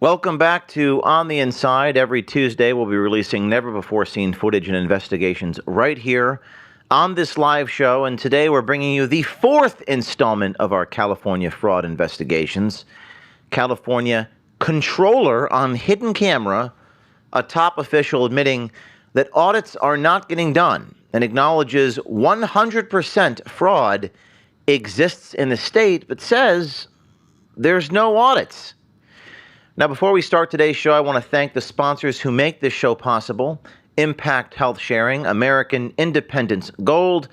Welcome back to On the Inside. Every Tuesday, we'll be releasing never-before-seen footage and investigations right here on this live show. And today, we're bringing you the fourth installment of our California fraud investigations. California controller on hidden camera, a top official admitting that audits are not getting done and acknowledges 100% fraud exists in the state, but says there's no audits. Now, before we start today's show, I want to thank the sponsors who make this show possible: Impact Health Sharing, American Independence Gold,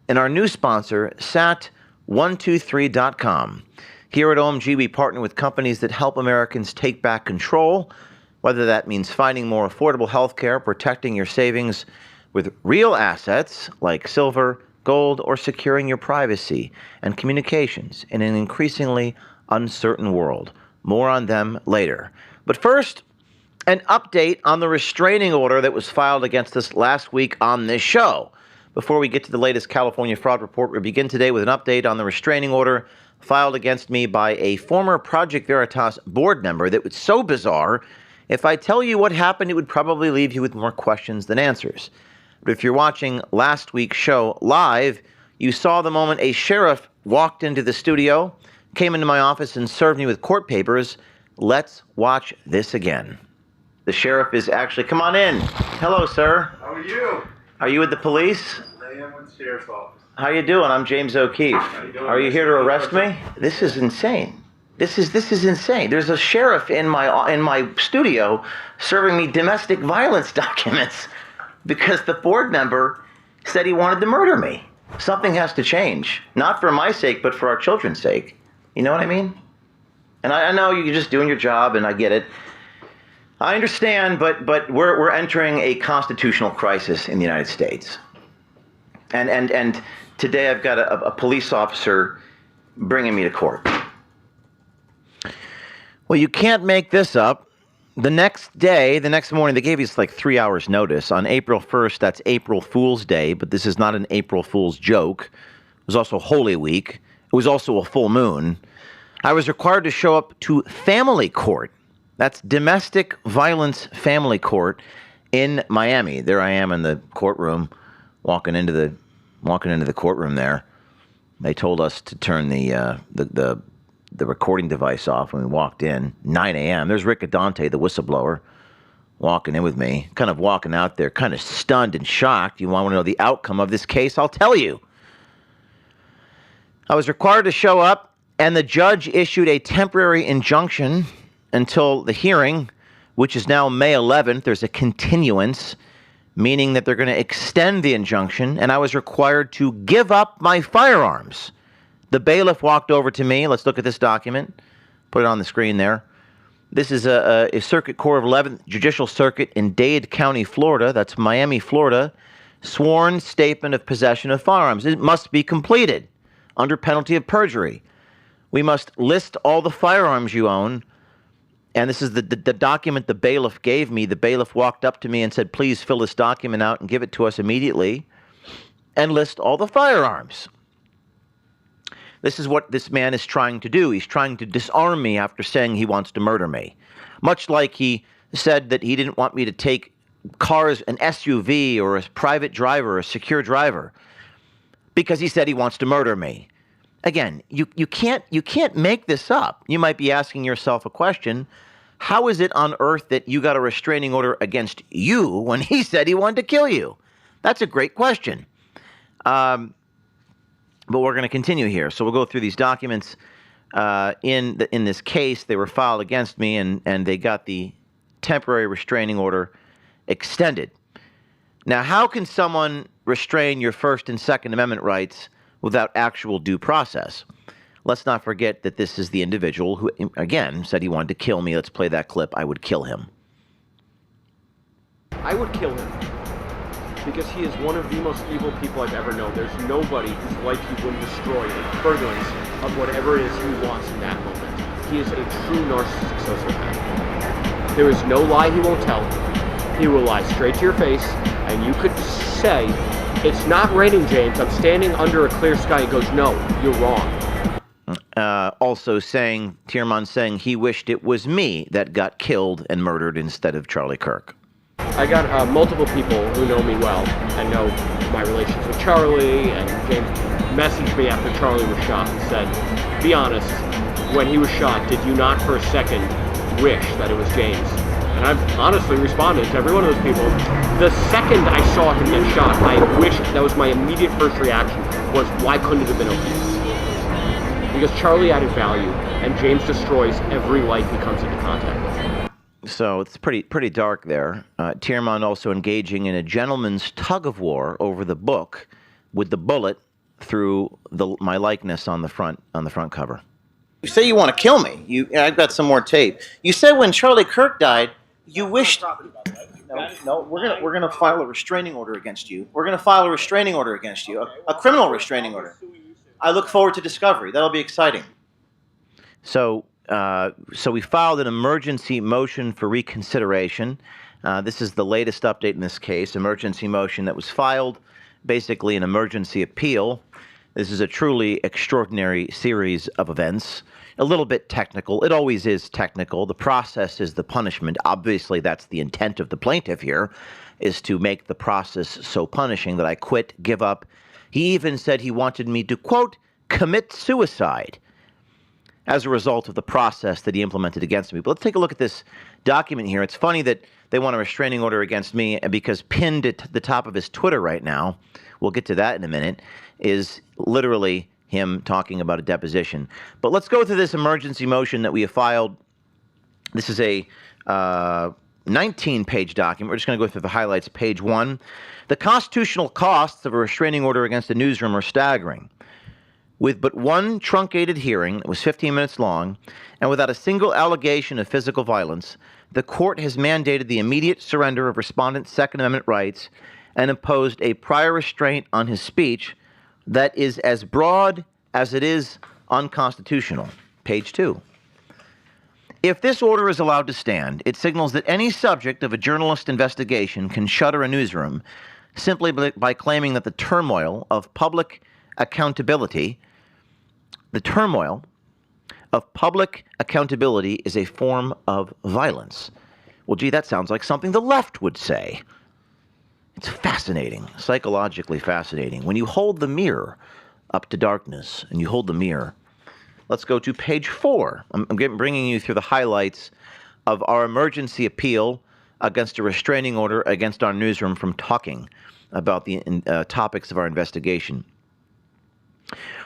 and our new sponsor, Sat123.com. Here at OMG, we partner with companies that help Americans take back control, whether that means finding more affordable health care, protecting your savings with real assets like silver, gold, or securing your privacy and communications in an increasingly uncertain world. More on them later. But first, an update on the restraining order that was filed against us last week on this show. Before we get to the latest California fraud report, we begin today with an update on the restraining order filed against me by a former Project Veritas board member that was so bizarre, if I tell you what happened, it would probably leave you with more questions than answers. But if you're watching last week's show live, you saw the moment a sheriff walked into the studio, came into my office, and served me with court papers. Let's watch this again. The sheriff is actually, come on in. Hello, sir. How are you? Are you with the police? I am with the sheriff's office. How you doing? I'm James O'Keefe. How you doing? Are you here to arrest me? This is insane. This is insane. There's a sheriff in my studio serving me domestic violence documents because the board member said he wanted to murder me. Something has to change, not for my sake, but for our children's sake. You know what I mean? And I know you're just doing your job, and I get it. I understand, but we're entering a constitutional crisis in the United States. And today I've got a police officer bringing me to court. Well, you can't make this up. The next morning, they gave us like 3 hours notice. On April 1st, that's April Fool's Day, but this is not an April Fool's joke. It was also Holy Week. It was also a full moon. I was required to show up to family court. That's domestic violence family court in Miami. There I am in the courtroom, walking into the courtroom there. They told us to turn the recording device off when we walked in, 9 a.m. There's Rick Adante, the whistleblower, walking in with me, kind of walking out there, kind of stunned and shocked. You want to know the outcome of this case? I'll tell you. I was required to show up, and the judge issued a temporary injunction until the hearing, which is now May 11th. There's a continuance, meaning that they're going to extend the injunction, and I was required to give up my firearms. The bailiff walked over to me. Let's look at this document. Put it on the screen there. This is a Circuit Court of 11th Judicial Circuit in Dade County, Florida. That's Miami, Florida. Sworn statement of possession of firearms. It must be completed under penalty of perjury. We must list all the firearms you own. And this is the document the bailiff gave me. The bailiff walked up to me and said, please fill this document out and give it to us immediately and list all the firearms. This is what this man is trying to do. He's trying to disarm me after saying he wants to murder me. Much like he said that he didn't want me to take cars, an SUV or a private driver, a secure driver, because he said he wants to murder me. Again, you can't make this up. You might be asking yourself a question. How is it on earth that you got a restraining order against you when he said he wanted to kill you? That's a great question. But we're going to continue here. So we'll go through these documents in this case. They were filed against me, and they got the temporary restraining order extended. Now, how can someone restrain your First and Second Amendment rights without actual due process? Let's not forget that this is the individual who, again, said he wanted to kill me. Let's play that clip. I would kill him. I would kill him because he is one of the most evil people I've ever known. There's nobody whose life he wouldn't destroy in furtherance of whatever it is he wants in that moment. He is a true narcissistic sociopath. There is no lie he won't tell. He will lie straight to your face, and you could say, it's not raining, James. I'm standing under a clear sky. He goes, no, you're wrong. Also saying, Tierman saying he wished it was me that got killed and murdered instead of Charlie Kirk. I got multiple people who know me well and know my relations with Charlie, and James messaged me after Charlie was shot and said, be honest, when he was shot, did you not for a second wish that it was James? And I've honestly responded to every one of those people. The second I saw him get shot, I wished, that was my immediate first reaction, was why couldn't it have been okay? Because Charlie added value, and James destroys every life he comes into contact with. So it's pretty dark there. Tierman also engaging in a gentleman's tug of war over the book with the bullet through my likeness on the front cover. You say you want to kill me. I've got some more tape. You said when Charlie Kirk died, you wished. No, we're gonna file a restraining order against you. We're gonna file a restraining order against you, a criminal restraining order. I look forward to discovery. That'll be exciting. So we filed an emergency motion for reconsideration. This is the latest update in this case. Emergency motion that was filed, basically an emergency appeal. This is a truly extraordinary series of events. A little bit technical. It always is technical. The process is the punishment. Obviously, that's the intent of the plaintiff here, is to make the process so punishing that I quit, give up. He even said he wanted me to, quote, commit suicide as a result of the process that he implemented against me. But let's take a look at this document here. It's funny that they want a restraining order against me because pinned at the top of his Twitter right now, we'll get to that in a minute, is literally him talking about a deposition. But let's go through this emergency motion that we have filed. This is a 19-page document. We're just going to go through the highlights. Page 1. The constitutional costs of a restraining order against a newsroom are staggering. With but one truncated hearing that was 15 minutes long, and without a single allegation of physical violence, the court has mandated the immediate surrender of respondent's Second Amendment rights and imposed a prior restraint on his speech that is as broad as it is unconstitutional. Page 2. If this order is allowed to stand, it signals that any subject of a journalist investigation can shutter a newsroom simply by claiming that the turmoil of public accountability is a form of violence. Well, gee, that sounds like something the left would say. It's fascinating, psychologically fascinating. When you hold the mirror up to darkness and you hold the mirror, let's go to page 4. I'm bringing you through the highlights of our emergency appeal against a restraining order against our newsroom from talking about the topics of our investigation.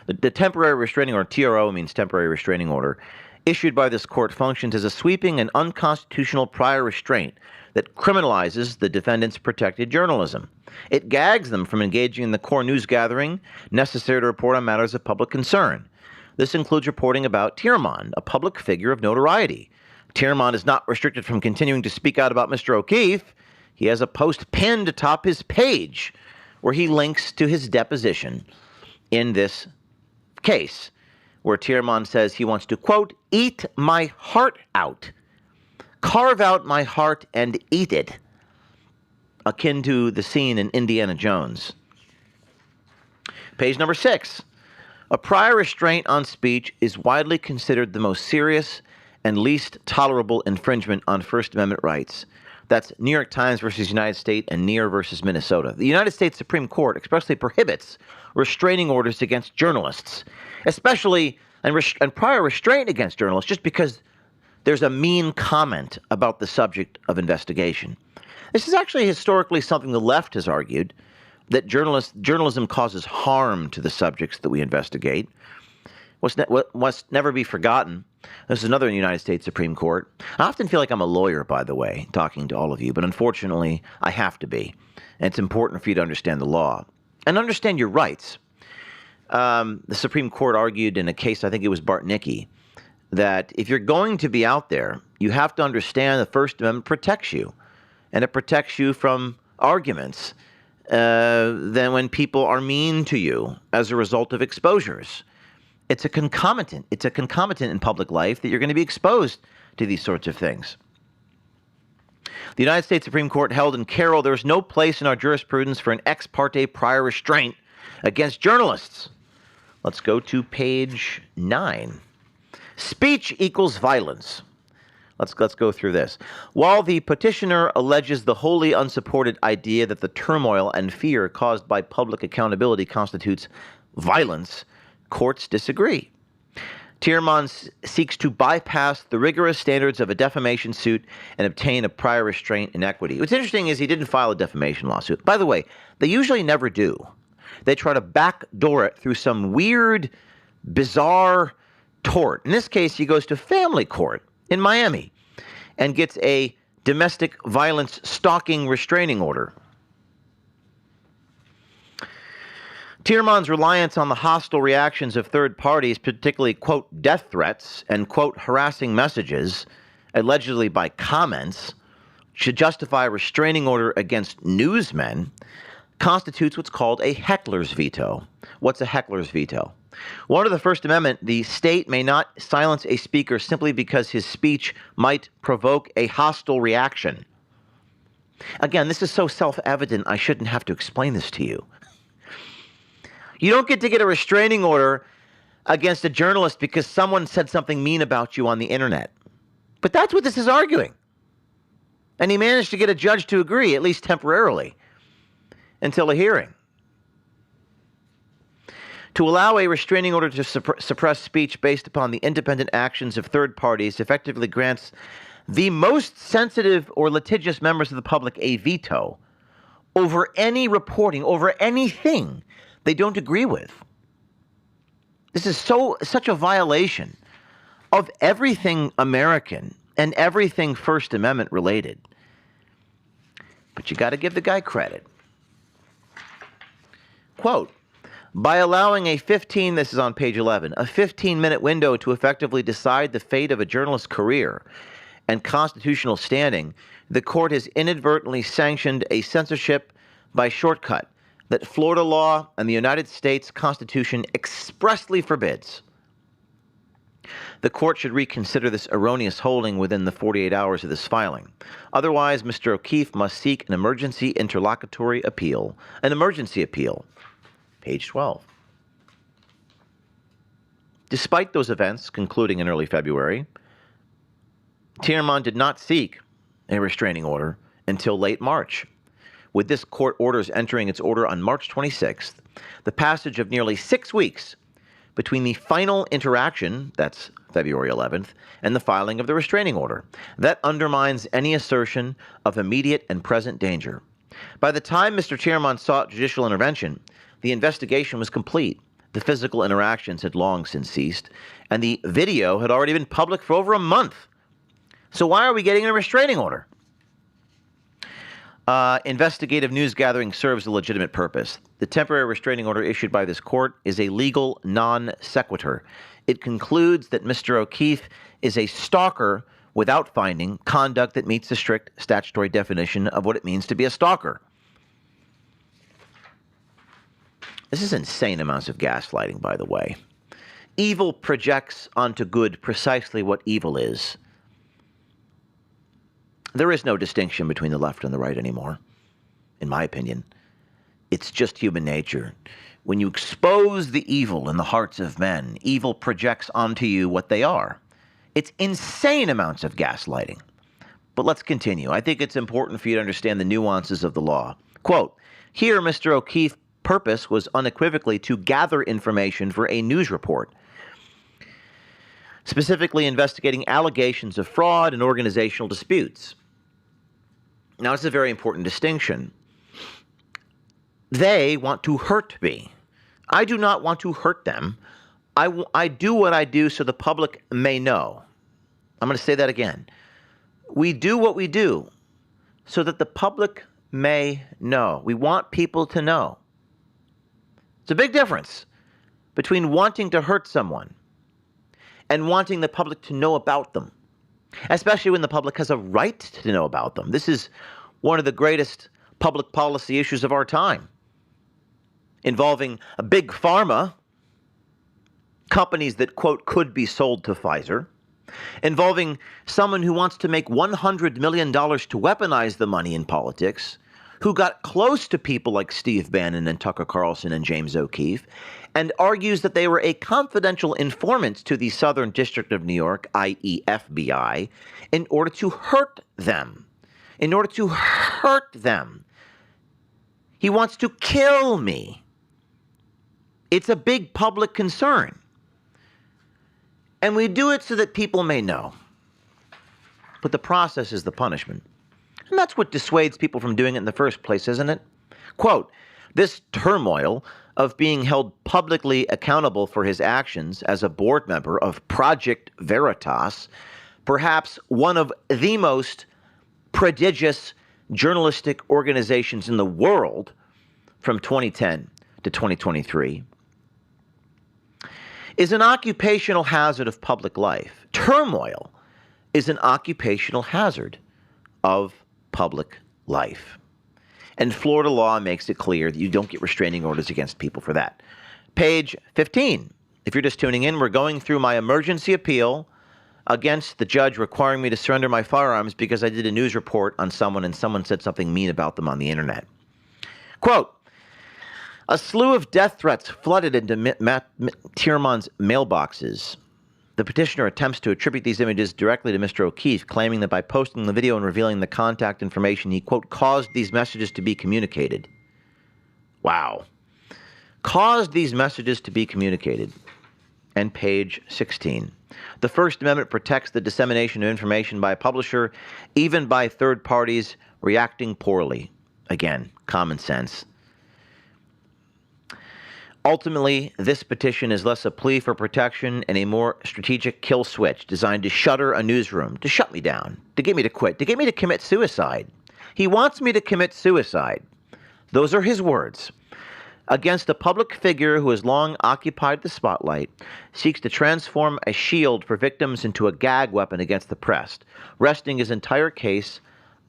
The temporary restraining order, TRO means temporary restraining order, issued by this court functions as a sweeping and unconstitutional prior restraint that criminalizes the defendant's protected journalism. It gags them from engaging in the core news gathering necessary to report on matters of public concern. This includes reporting about Tierman, a public figure of notoriety. Tierman is not restricted from continuing to speak out about Mr. O'Keefe. He has a post pinned atop his page where he links to his deposition in this case, where Tierman says he wants to, quote, eat my heart out, carve out my heart and eat it, akin to the scene in Indiana Jones. Page number 6. A prior restraint on speech is widely considered the most serious and least tolerable infringement on First Amendment rights. That's New York Times versus United States and Neer versus Minnesota. The United States Supreme Court expressly prohibits restraining orders against journalists, especially and prior restraint against journalists just because there's a mean comment about the subject of investigation. This is actually historically something the left has argued, that journalism causes harm to the subjects that we investigate. What must never be forgotten, this is another United States Supreme Court. I often feel like I'm a lawyer, by the way, talking to all of you, but unfortunately, I have to be. And it's important for you to understand the law and understand your rights. The Supreme Court argued in a case, I think it was Bartnicki, that if you're going to be out there, you have to understand the First Amendment protects you. And it protects you from arguments then when people are mean to you as a result of exposures. It's a concomitant. It's a concomitant in public life that you're going to be exposed to these sorts of things. The United States Supreme Court held in Carroll there is no place in our jurisprudence for an ex parte prior restraint against journalists. Let's go to page 9. Speech equals violence. Let's go through this. While the petitioner alleges the wholly unsupported idea that the turmoil and fear caused by public accountability constitutes violence, courts disagree. Tiermans seeks to bypass the rigorous standards of a defamation suit and obtain a prior restraint in equity. What's interesting is he didn't file a defamation lawsuit. By the way, they usually never do. They try to backdoor it through some weird, bizarre tort. In this case, he goes to family court in Miami and gets a domestic violence stalking restraining order. Tiermans' reliance on the hostile reactions of third parties, particularly, quote, death threats and, quote, harassing messages, allegedly by comments, should justify a restraining order against newsmen, constitutes what's called a heckler's veto. What's a heckler's veto? Well, under the First Amendment, the state may not silence a speaker simply because his speech might provoke a hostile reaction. Again, this is so self-evident, I shouldn't have to explain this to you. You don't get to get a restraining order against a journalist because someone said something mean about you on the internet. But that's what this is arguing. And he managed to get a judge to agree, at least temporarily, until a hearing. To allow a restraining order to suppress speech based upon the independent actions of third parties effectively grants the most sensitive or litigious members of the public a veto over any reporting, over anything they don't agree with. This is such a violation of everything American and everything First Amendment related. But you got to give the guy credit. Quote, by allowing this is on page 11, a 15-minute window to effectively decide the fate of a journalist's career and constitutional standing, the court has inadvertently sanctioned a censorship by shortcut that Florida law and the United States Constitution expressly forbids. The court should reconsider this erroneous holding within the 48 hours of this filing. Otherwise, Mr. O'Keefe must seek an emergency interlocutory appeal. An emergency appeal. Page 12. Despite those events concluding in early February, Tiermans did not seek a restraining order until late March. With this court orders entering its order on March 26th, the passage of nearly 6 weeks between the final interaction, that's February 11th, and the filing of the restraining order. That undermines any assertion of immediate and present danger. By the time Mr. Tiermans sought judicial intervention, the investigation was complete. The physical interactions had long since ceased, and the video had already been public for over a month. So why are we getting a restraining order? Investigative news gathering serves a legitimate purpose. The temporary restraining order issued by this court is a legal non sequitur. It concludes that Mr. O'Keefe is a stalker without finding conduct that meets the strict statutory definition of what it means to be a stalker. This is insane amounts of gaslighting, by the way. Evil projects onto good precisely what evil is. There is no distinction between the left and the right anymore, in my opinion. It's just human nature. When you expose the evil in the hearts of men, evil projects onto you what they are. It's insane amounts of gaslighting. But let's continue. I think it's important for you to understand the nuances of the law. Quote, here Mr. O'Keefe's purpose was unequivocally to gather information for a news report, specifically investigating allegations of fraud and organizational disputes. Now, it's a very important distinction. They want to hurt me. I do not want to hurt them. I do what I do so the public may know. I'm going to say that again. We do what we do so that the public may know. We want people to know. It's a big difference between wanting to hurt someone and wanting the public to know about them, especially when the public has a right to know about them. This is one of the greatest public policy issues of our time, involving a big pharma, companies that, quote, could be sold to Pfizer, involving someone who wants to make $100 million to weaponize the money in politics, who got close to people like Steve Bannon and Tucker Carlson and James O'Keefe, and argues that they were a confidential informant to the Southern District of New York, i.e. FBI, in order to hurt them. In order to hurt them. He wants to kill me. It's a big public concern. And we do it so that people may know. But the process is the punishment. And that's what dissuades people from doing it in the first place, isn't it? Quote, this turmoil of being held publicly accountable for his actions as a board member of Project Veritas, perhaps one of the most prodigious journalistic organizations in the world from 2010 to 2023, is an occupational hazard of public life. Turmoil is an occupational hazard of public life. And Florida law makes it clear that you don't get restraining orders against people for that. Page 15. If you're just tuning in, we're going through my emergency appeal against the judge requiring me to surrender my firearms because I did a news report on someone and someone said something mean about them on the internet. Quote, a slew of death threats flooded into Matt Tierman's mailboxes. The petitioner attempts to attribute these images directly to Mr. O'Keefe, claiming that by posting the video and revealing the contact information, he, quote, caused these messages to be communicated. Wow. Caused these messages to be communicated. And page 16. The First Amendment protects the dissemination of information by a publisher, even by third parties reacting poorly. Again, common sense. Ultimately, this petition is less a plea for protection and a more strategic kill switch designed to shutter a newsroom, to shut me down, to get me to quit, to get me to commit suicide. He wants me to commit suicide. Those are his words. Against a public figure who has long occupied the spotlight, seeks to transform a shield for victims into a gag weapon against the press, resting his entire case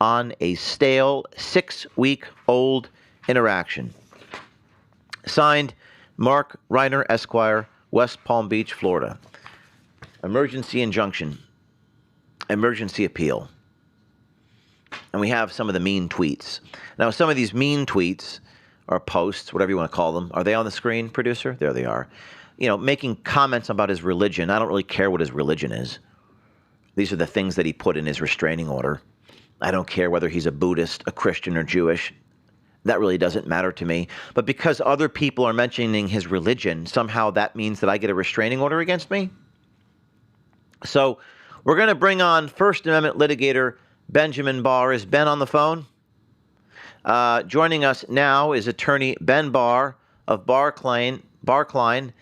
on a stale 6-week-old interaction. Signed, Mark Reiner, Esquire, West Palm Beach, Florida. Emergency injunction. Emergency appeal. And we have some of the mean tweets. Now, some of these mean tweets or posts, whatever you want to call them, are they on the screen, producer? There they are. You know, making comments about his religion. I don't really care what his religion is. These are the things that he put in his restraining order. I don't care whether he's a Buddhist, a Christian, or Jewish. That really doesn't matter to me. But because other people are mentioning his religion, somehow that means that I get a restraining order against me? So we're going to bring on First Amendment litigator Benjamin Barr. Is Ben on the phone? Joining us now is attorney Ben Barr of Barr Klein.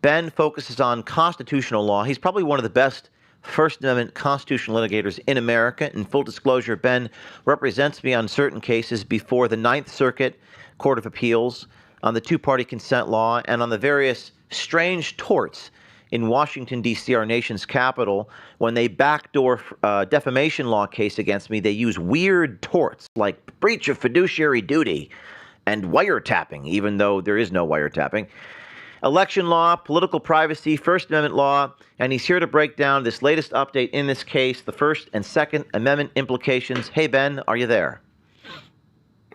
Ben focuses on constitutional law. He's probably one of the best First Amendment constitutional litigators in America. In full disclosure, Ben represents me on certain cases before the Ninth Circuit Court of Appeals on the two-party consent law and on the various strange torts in Washington, D.C., our nation's capital. When they backdoor defamation law case against me, they use weird torts like breach of fiduciary duty and wiretapping, even though there is no wiretapping. Election law, political privacy, First Amendment law, and he's here to break down this latest update in this case, the First and Second Amendment implications. Hey, Ben, are you there?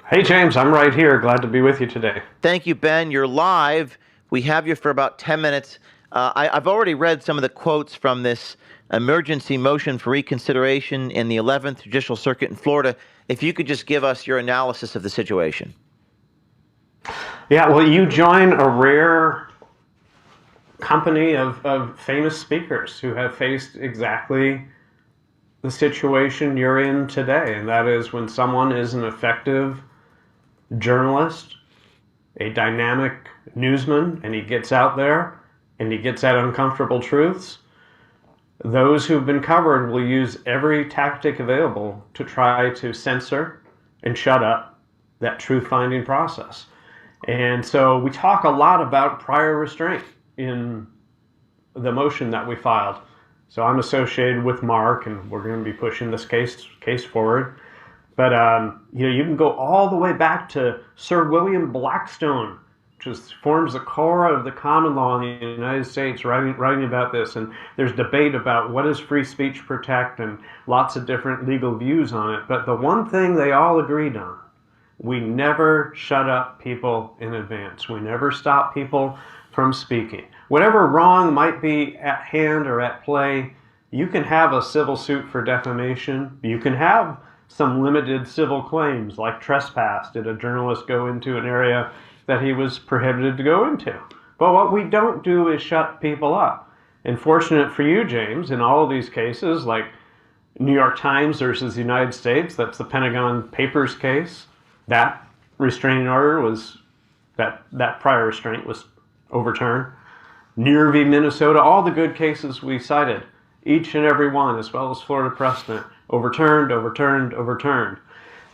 Hey, James, I'm right here. Glad to be with you today. Thank you, Ben. You're live. We have you for about 10 minutes. I've already read some of the quotes from this emergency motion for reconsideration in the 11th Judicial Circuit in Florida. If you could just give us your analysis of the situation. Yeah, well, you join a rare company of famous speakers who have faced exactly the situation you're in today, and that is when someone is an effective journalist, a dynamic newsman, and he gets out there and he gets at uncomfortable truths, those who've been covered will use every tactic available to try to censor and shut up that truth-finding process. And so we talk a lot about prior restraint in the motion that we filed. So I'm associated with Mark, and we're going to be pushing this case forward. But you can go all the way back to Sir William Blackstone, which forms the core of the common law in the United States, writing about this. And there's debate about what does free speech protect, and lots of different legal views on it. But the one thing they all agreed on: we never shut up people in advance. We never stop people from speaking. Whatever wrong might be at hand or at play, you can have a civil suit for defamation. You can have some limited civil claims like trespass. Did a journalist go into an area that he was prohibited to go into? But what we don't do is shut people up. And fortunate for you, James, in all of these cases, like New York Times versus the United States, that's the Pentagon Papers case, that restraining order was, that prior restraint was overturned. Near v. Minnesota, all the good cases we cited, each and every one, as well as Florida precedent, overturned, overturned, overturned.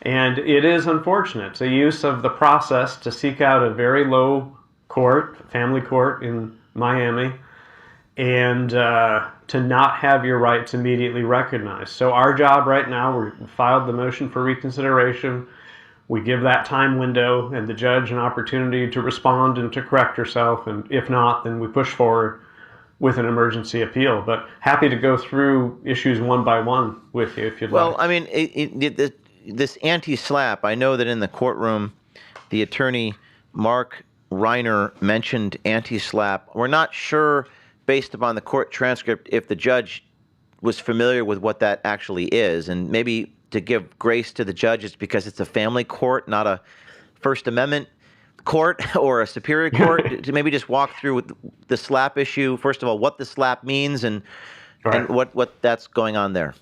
And it is unfortunate. It's a use of the process to seek out a very low court, family court in Miami, and to not have your rights immediately recognized. So our job right now, we filed the motion for reconsideration. We give that time window and the judge an opportunity to respond and to correct herself. And if not, then we push forward with an emergency appeal. But happy to go through issues one by one with you if you'd like. Well, I mean, this anti-slap, I know that in the courtroom, the attorney, Mark Reiner, mentioned anti-slap. We're not sure, based upon the court transcript, if the judge was familiar with what that actually is. And maybe to give grace to the judges because it's a family court, not a First Amendment court or a superior court, to maybe just walk through with the slap issue. First of all, what the slap means and what that's going on there.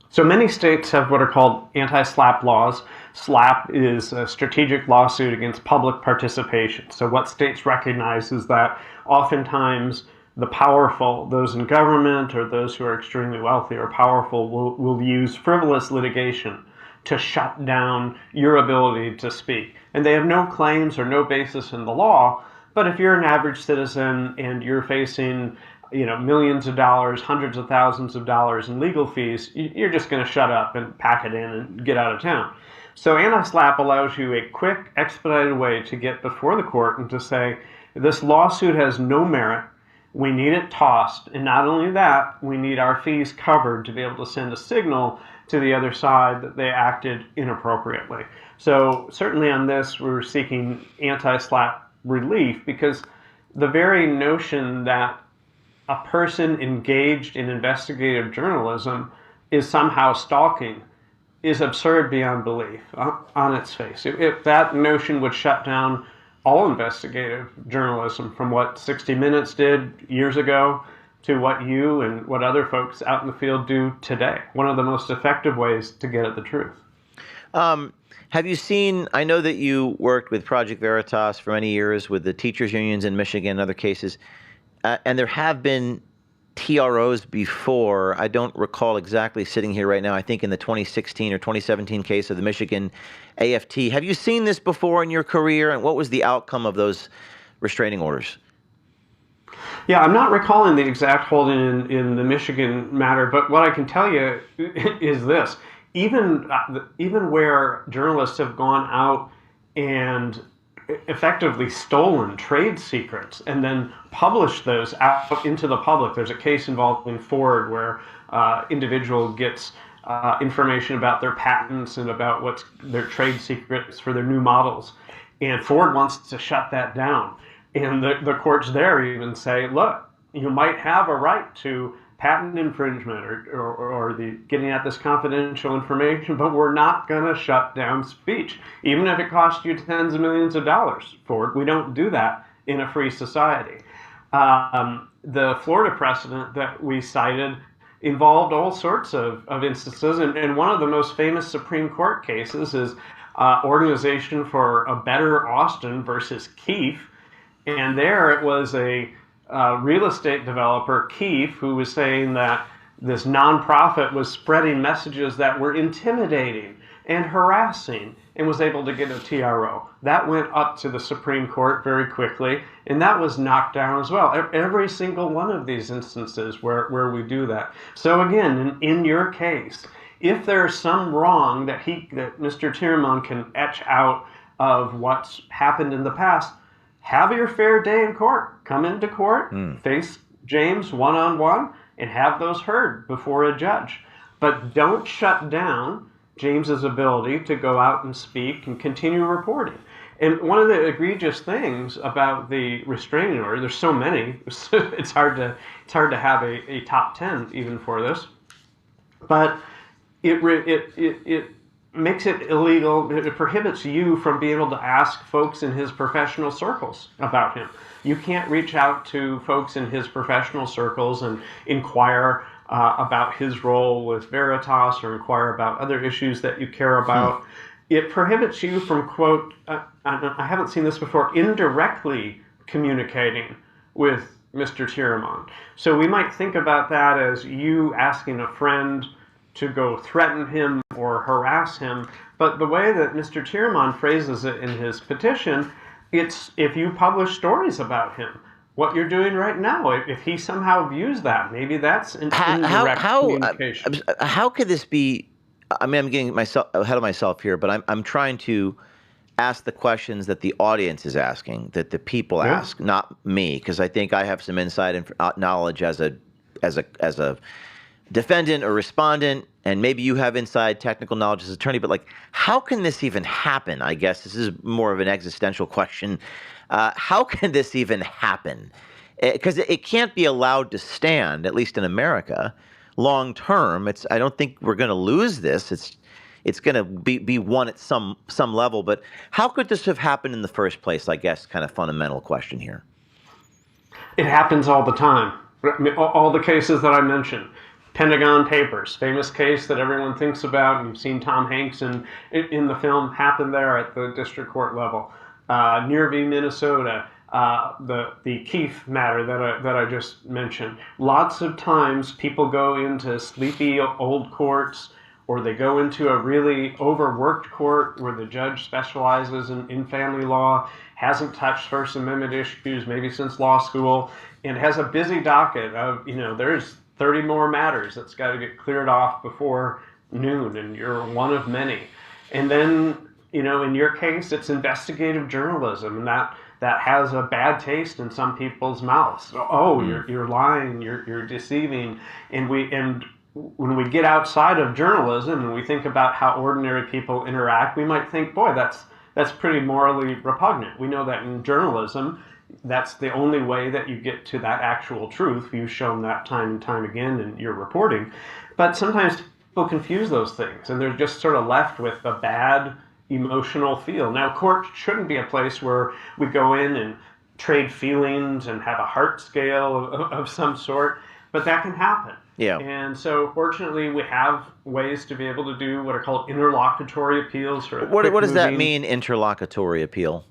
So many states have what are called anti-SLAPP laws. SLAPP is a strategic lawsuit against public participation. So what states recognize is that oftentimes the powerful, those in government or those who are extremely wealthy or powerful, will use frivolous litigation to shut down your ability to speak. And they have no claims or no basis in the law, but if you're an average citizen and you're facing millions of dollars, hundreds of thousands of dollars in legal fees, you're just going to shut up and pack it in and get out of town. So anti-SLAPP allows you a quick, expedited way to get before the court and to say, this lawsuit has no merit, we need it tossed, and not only that, we need our fees covered to be able to send a signal to the other side that they acted inappropriately. So certainly on this, we're seeking anti-SLAPP relief because the very notion that a person engaged in investigative journalism is somehow stalking is absurd beyond belief on its face. If that notion would shut down all investigative journalism, from what 60 Minutes did years ago to what you and what other folks out in the field do today. One of the most effective ways to get at the truth. Have you seen, I know that you worked with Project Veritas for many years with the teachers unions in Michigan and other cases, and there have been TROs before. I don't recall exactly sitting here right now. I think in the 2016 or 2017 case of the Michigan AFT. Have you seen this before in your career, and what was the outcome of those restraining orders? Yeah, I'm not recalling the exact holding in the Michigan matter, but what I can tell you is this. Even where journalists have gone out and effectively stolen trade secrets and then published those out into the public. There's a case involving Ford where individual gets information about their patents and about what's their trade secrets for their new models. And Ford wants to shut that down. And the courts there even say, look, you might have a right to patent infringement or the getting at this confidential information, but we're not going to shut down speech, even if it costs you tens of millions of dollars. Ford, we don't do that in a free society. The Florida precedent that we cited involved all sorts of instances, and one of the most famous Supreme Court cases is Organization for a Better Austin versus Keefe, and there it was a real estate developer, Keefe, who was saying that this nonprofit was spreading messages that were intimidating and harassing and was able to get a TRO. That went up to the Supreme Court very quickly, and that was knocked down as well. Every single one of these instances where we do that. So again, in your case, if there's some wrong that Mr. Tierman can etch out of what's happened in the past, have your fair day in court. Come into court, face James one-on-one, and have those heard before a judge. But don't shut down James's ability to go out and speak and continue reporting. And one of the egregious things about the restraining order, there's so many, it's hard to have a top 10 even for this, but it makes it illegal. It prohibits you from being able to ask folks in his professional circles about him. You can't reach out to folks in his professional circles and inquire about his role with Veritas or inquire about other issues that you care about. It prohibits you from, quote, I haven't seen this before, indirectly communicating with Mr. Tiedemann. So we might think about that as you asking a friend to go threaten him or harass him. But the way that Mr. Tiedemann phrases it in his petition, it's if you publish stories about him, what you're doing right now, if he somehow views that, maybe that's an indirect communication. How could this be? I mean, I'm getting myself ahead of myself here, but I'm trying to ask the questions that the audience is asking, that the people ask, not me, because I think I have some inside knowledge as a defendant or respondent, and maybe you have inside technical knowledge as an attorney. But like, how can this even happen? I guess this is more of an existential question. How can this even happen? Because it can't be allowed to stand, at least in America. Long term, I don't think we're going to lose this. It's going to be won at some level. But how could this have happened in the first place? I guess kind of fundamental question here. It happens all the time. I mean, all the cases that I mentioned, Pentagon Papers, famous case that everyone thinks about, and you've seen Tom Hanks in the film, happened there at the district court level. Near v. Minnesota. The Keefe matter that I just mentioned. Lots of times people go into sleepy old courts, or they go into a really overworked court where the judge specializes in family law, hasn't touched First Amendment issues maybe since law school, and has a busy docket of, there's 30 more matters that's got to get cleared off before noon, and you're one of many. And then, in your case, it's investigative journalism, and that has a bad taste in some people's mouths. Oh, you're lying, you're deceiving, and when we get outside of journalism and we think about how ordinary people interact, we might think, boy, that's pretty morally repugnant. We know that in journalism, that's the only way that you get to that actual truth. You've shown that time and time again in your reporting. But sometimes people confuse those things, and they're just sort of left with a bad emotional feel. Now, court shouldn't be a place where we go in and trade feelings and have a heart scale of some sort, but that can happen. Yeah. And so, fortunately, we have ways to be able to do what are called interlocutory appeals. What does that mean, interlocutory appeal?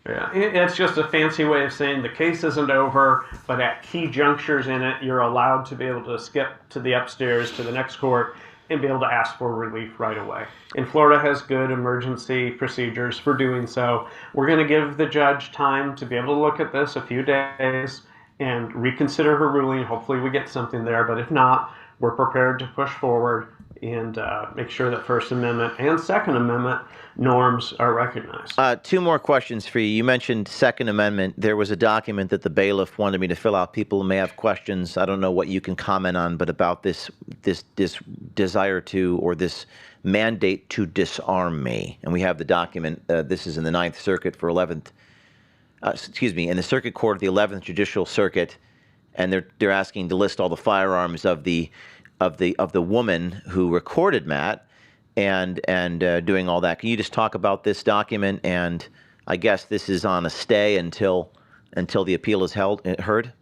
Yeah, it's just a fancy way of saying the case isn't over, but at key junctures in it, you're allowed to be able to skip to the upstairs to the next court and be able to ask for relief right away. And Florida has good emergency procedures for doing so. We're going to give the judge time to be able to look at this a few days and reconsider her ruling. Hopefully we get something there, but if not, we're prepared to push forward and make sure that First Amendment and Second Amendment norms are recognized. Two more questions for you. You mentioned Second Amendment. There was a document that the bailiff wanted me to fill out. People may have questions. I don't know what you can comment on, but about this desire to, or this mandate to disarm me. And we have the document. This is in the Ninth Circuit for 11th. In the Circuit Court of the 11th Judicial Circuit, and they're asking to list all the firearms of the woman who recorded Matt, and doing all that. Can you just talk about this document? And I guess this is on a stay until the appeal is heard.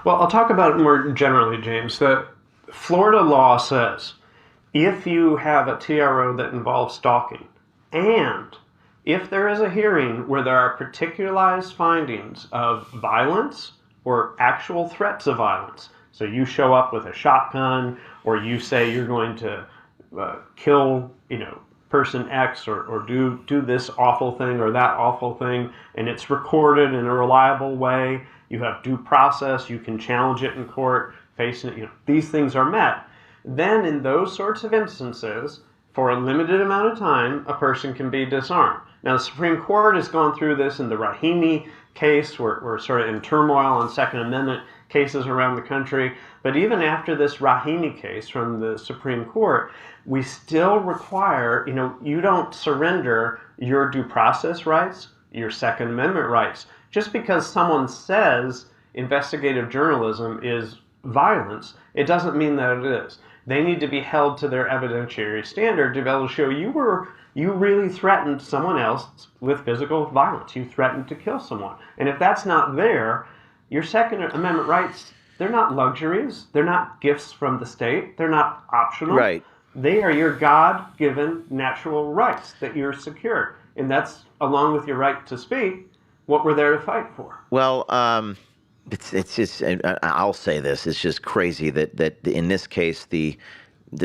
Well, I'll talk about it more generally, James. The Florida law says if you have a TRO that involves stalking, and if there is a hearing where there are particularized findings of violence or actual threats of violence, so you show up with a shotgun, or you say you're going to kill, person X, or do this awful thing or that awful thing, and it's recorded in a reliable way, you have due process, you can challenge it in court, facing it, these things are met. Then in those sorts of instances, for a limited amount of time, a person can be disarmed. Now, the Supreme Court has gone through this in the Rahimi case. We're sort of in turmoil on Second Amendment cases around the country. But even after this Rahimi case from the Supreme Court, we still require, you don't surrender your due process rights, your Second Amendment rights, just because someone says investigative journalism is violence. It doesn't mean that it is. They need to be held to their evidentiary standard to be able to show you really threatened someone else with physical violence. You threatened to kill someone. And if that's not there, your Second Amendment rights, they're not luxuries. They're not gifts from the state. They're not optional. Right. They are your God-given natural rights that you're secured. And that's, along with your right to speak, what we're there to fight for. Well, it's just, I'll say this, it's just crazy that in this case, the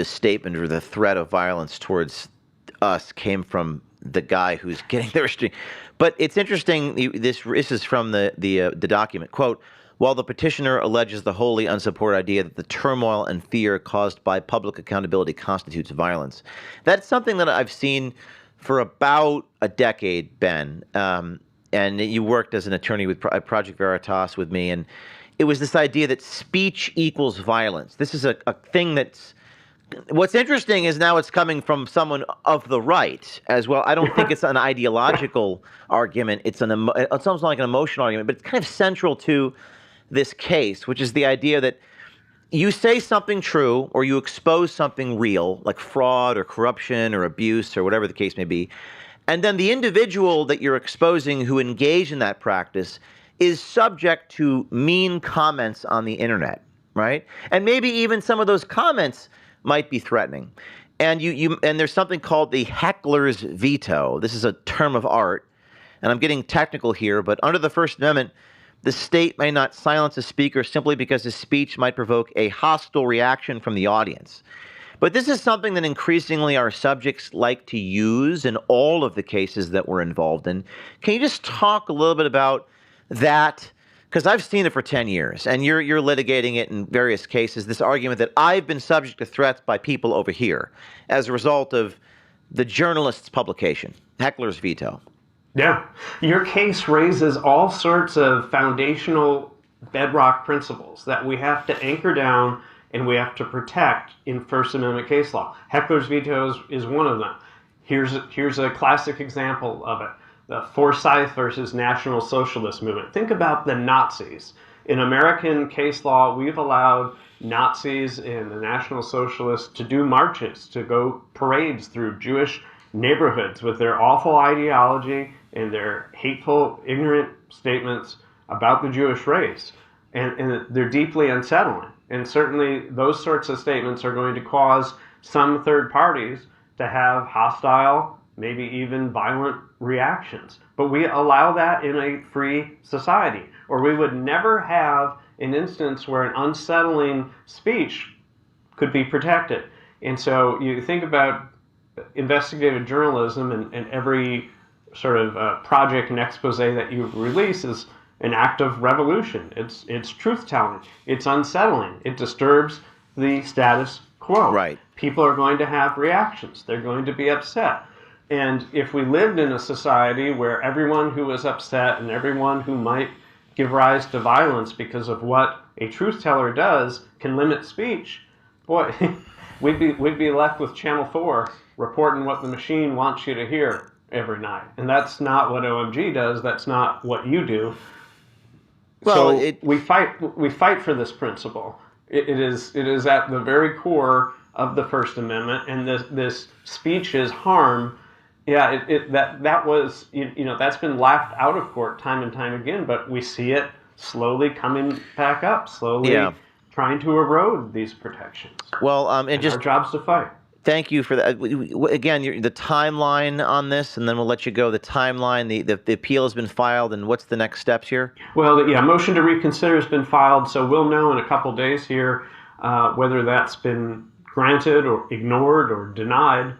statement or the threat of violence towards us came from the guy who's getting the restraint. But it's interesting, this is from the document, quote, while the petitioner alleges the wholly unsupported idea that the turmoil and fear caused by public accountability constitutes violence. That's something that I've seen for about a decade, Ben. And you worked as an attorney with Project Veritas with me, and it was this idea that speech equals violence. This is a thing that's, what's interesting is now it's coming from someone of the right as well. I don't think it's an ideological argument. It's almost like an emotional argument, but it's kind of central to this case, which is the idea that you say something true or you expose something real, like fraud or corruption or abuse or whatever the case may be, and then the individual that you're exposing who engaged in that practice is subject to mean comments on the internet, right? And maybe even some of those comments might be threatening. And and there's something called the heckler's veto. This is a term of art, and I'm getting technical here, but under the First Amendment, the state may not silence a speaker simply because his speech might provoke a hostile reaction from the audience. But this is something that increasingly our subjects like to use in all of the cases that we're involved in. Can you just talk a little bit about that? Because I've seen it for 10 years, and you're litigating it in various cases, this argument that I've been subject to threats by people over here as a result of the journalist's publication, heckler's veto. Yeah. Your case raises all sorts of foundational bedrock principles that we have to anchor down and we have to protect in First Amendment case law. Heckler's veto is one of them. Here's a classic example of it. The Forsyth versus National Socialist movement. Think about the Nazis. In American case law, we've allowed Nazis and the National Socialists to do marches, to go parades through Jewish neighborhoods with their awful ideology and their hateful, ignorant statements about the Jewish race. And they're deeply unsettling. And certainly those sorts of statements are going to cause some third parties to have hostile, maybe even violent reactions. But we allow that in a free society, or we would never have an instance where an unsettling speech could be protected. And so you think about investigative journalism and every sort of project and expose that you release is an act of revolution. It's truth-telling. It's unsettling. It disturbs the status quo. Right. People are going to have reactions. They're going to be upset. And if we lived in a society where everyone who is upset and everyone who might give rise to violence because of what a truth teller does can limit speech, boy, we'd be left with Channel 4 reporting what the machine wants you to hear every night. And that's not what OMG does. That's not what you do. Well, so we fight for this principle. It is at the very core of the First Amendment, and this speech is harm. Yeah, that was that's been laughed out of court time and time again, but we see it slowly coming back up, slowly trying to erode these protections. Well, and just our job's to fight. Thank you for that. Again, the timeline on this, and then we'll let you go. The timeline, the appeal has been filed, and what's the next steps here? Well, motion to reconsider has been filed, so we'll know in a couple days here whether that's been granted or ignored or denied.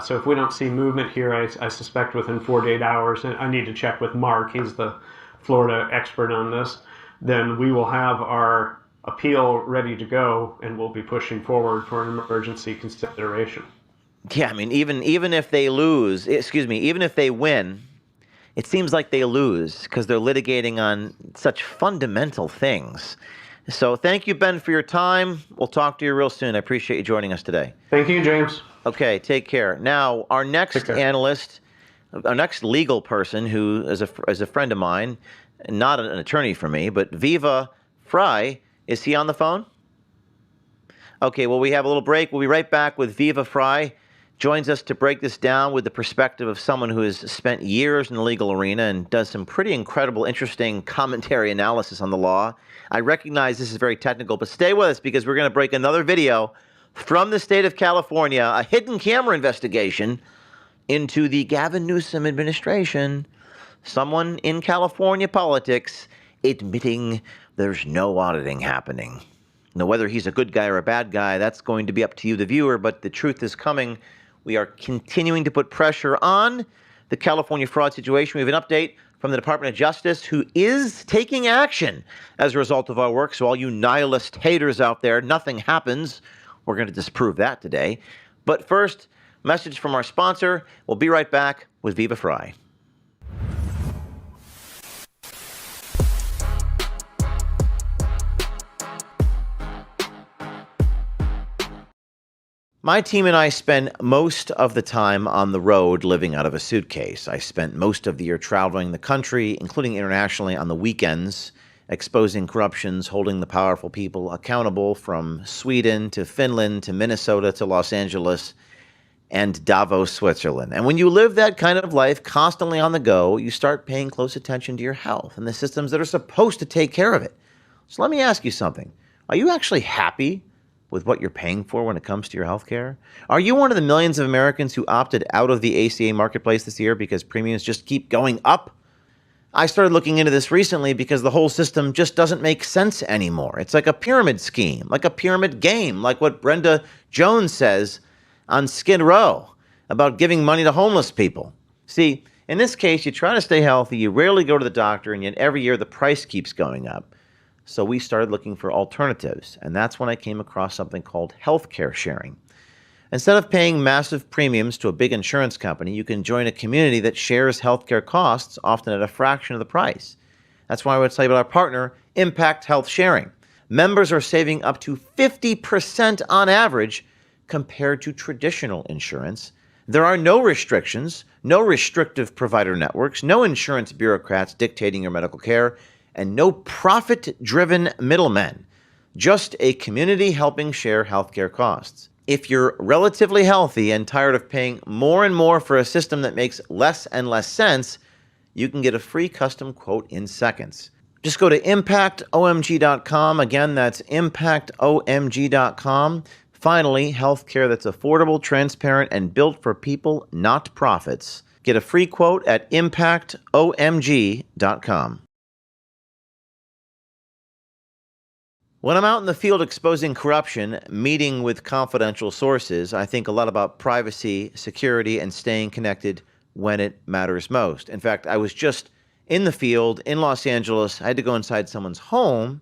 So if we don't see movement here, I suspect within 48 hours, and I need to check with Mark, he's the Florida expert on this, then we will have our appeal ready to go, and we'll be pushing forward for an emergency consideration. Yeah, I mean, even if they lose, even if they win, it seems like they lose because they're litigating on such fundamental things. So thank you, Ben, for your time. We'll talk to you real soon. I appreciate you joining us today. Thank you, James. Okay, take care. Now, our next Take care. analyst, our next legal person who is a friend of mine, not an attorney for me, but Viva Frei, is he on the phone? Okay, well, we have a little break. We'll be right back with Viva Frei. Joins us to break this down with the perspective of someone who has spent years in the legal arena and does some pretty incredible, interesting commentary analysis on the law. I recognize this is very technical, but stay with us because we're going to break another video from the state of California, a hidden camera investigation into the Gavin Newsom administration. Someone in California politics admitting there's no auditing happening. Now, whether he's a good guy or a bad guy, that's going to be up to you, the viewer, but the truth is coming. We are continuing to put pressure on the California fraud situation. We have an update from the Department of Justice, who is taking action as a result of our work. So all you nihilist haters out there, nothing happens. We're going to disprove that today. But first, message from our sponsor. We'll be right back with Viva Frei. My team and I spend most of the time on the road living out of a suitcase. I spent most of the year traveling the country, including internationally on the weekends, exposing corruptions, holding the powerful people accountable from Sweden to Finland to Minnesota to Los Angeles and Davos, Switzerland. And when you live that kind of life constantly on the go, you start paying close attention to your health and the systems that are supposed to take care of it. So let me ask you something. Are you actually happy with what you're paying for when it comes to your health care? Are you one of the millions of Americans who opted out of the ACA marketplace this year because premiums just keep going up? I started looking into this recently because the whole system just doesn't make sense anymore. It's like a pyramid scheme, like a pyramid game, like what Brenda Jones says on Skid Row about giving money to homeless people. See, in this case, you try to stay healthy, you rarely go to the doctor, and yet every year the price keeps going up. So we started looking for alternatives, and that's when I came across something called healthcare sharing. Instead of paying massive premiums to a big insurance company, you can join a community that shares healthcare costs, often at a fraction of the price. That's why I would tell you about our partner, Impact Health Sharing. Members are saving up to 50% on average compared to traditional insurance. There are no restrictions, no restrictive provider networks, no insurance bureaucrats dictating your medical care, and no profit-driven middlemen, just a community helping share healthcare costs. If you're relatively healthy and tired of paying more and more for a system that makes less and less sense, you can get a free custom quote in seconds. Just go to impactomg.com. Again, that's impactomg.com. Finally, healthcare that's affordable, transparent, and built for people, not profits. Get a free quote at impactomg.com. When I'm out in the field exposing corruption, meeting with confidential sources, I think a lot about privacy, security, and staying connected when it matters most. In fact, I was just in the field in Los Angeles. I had to go inside someone's home,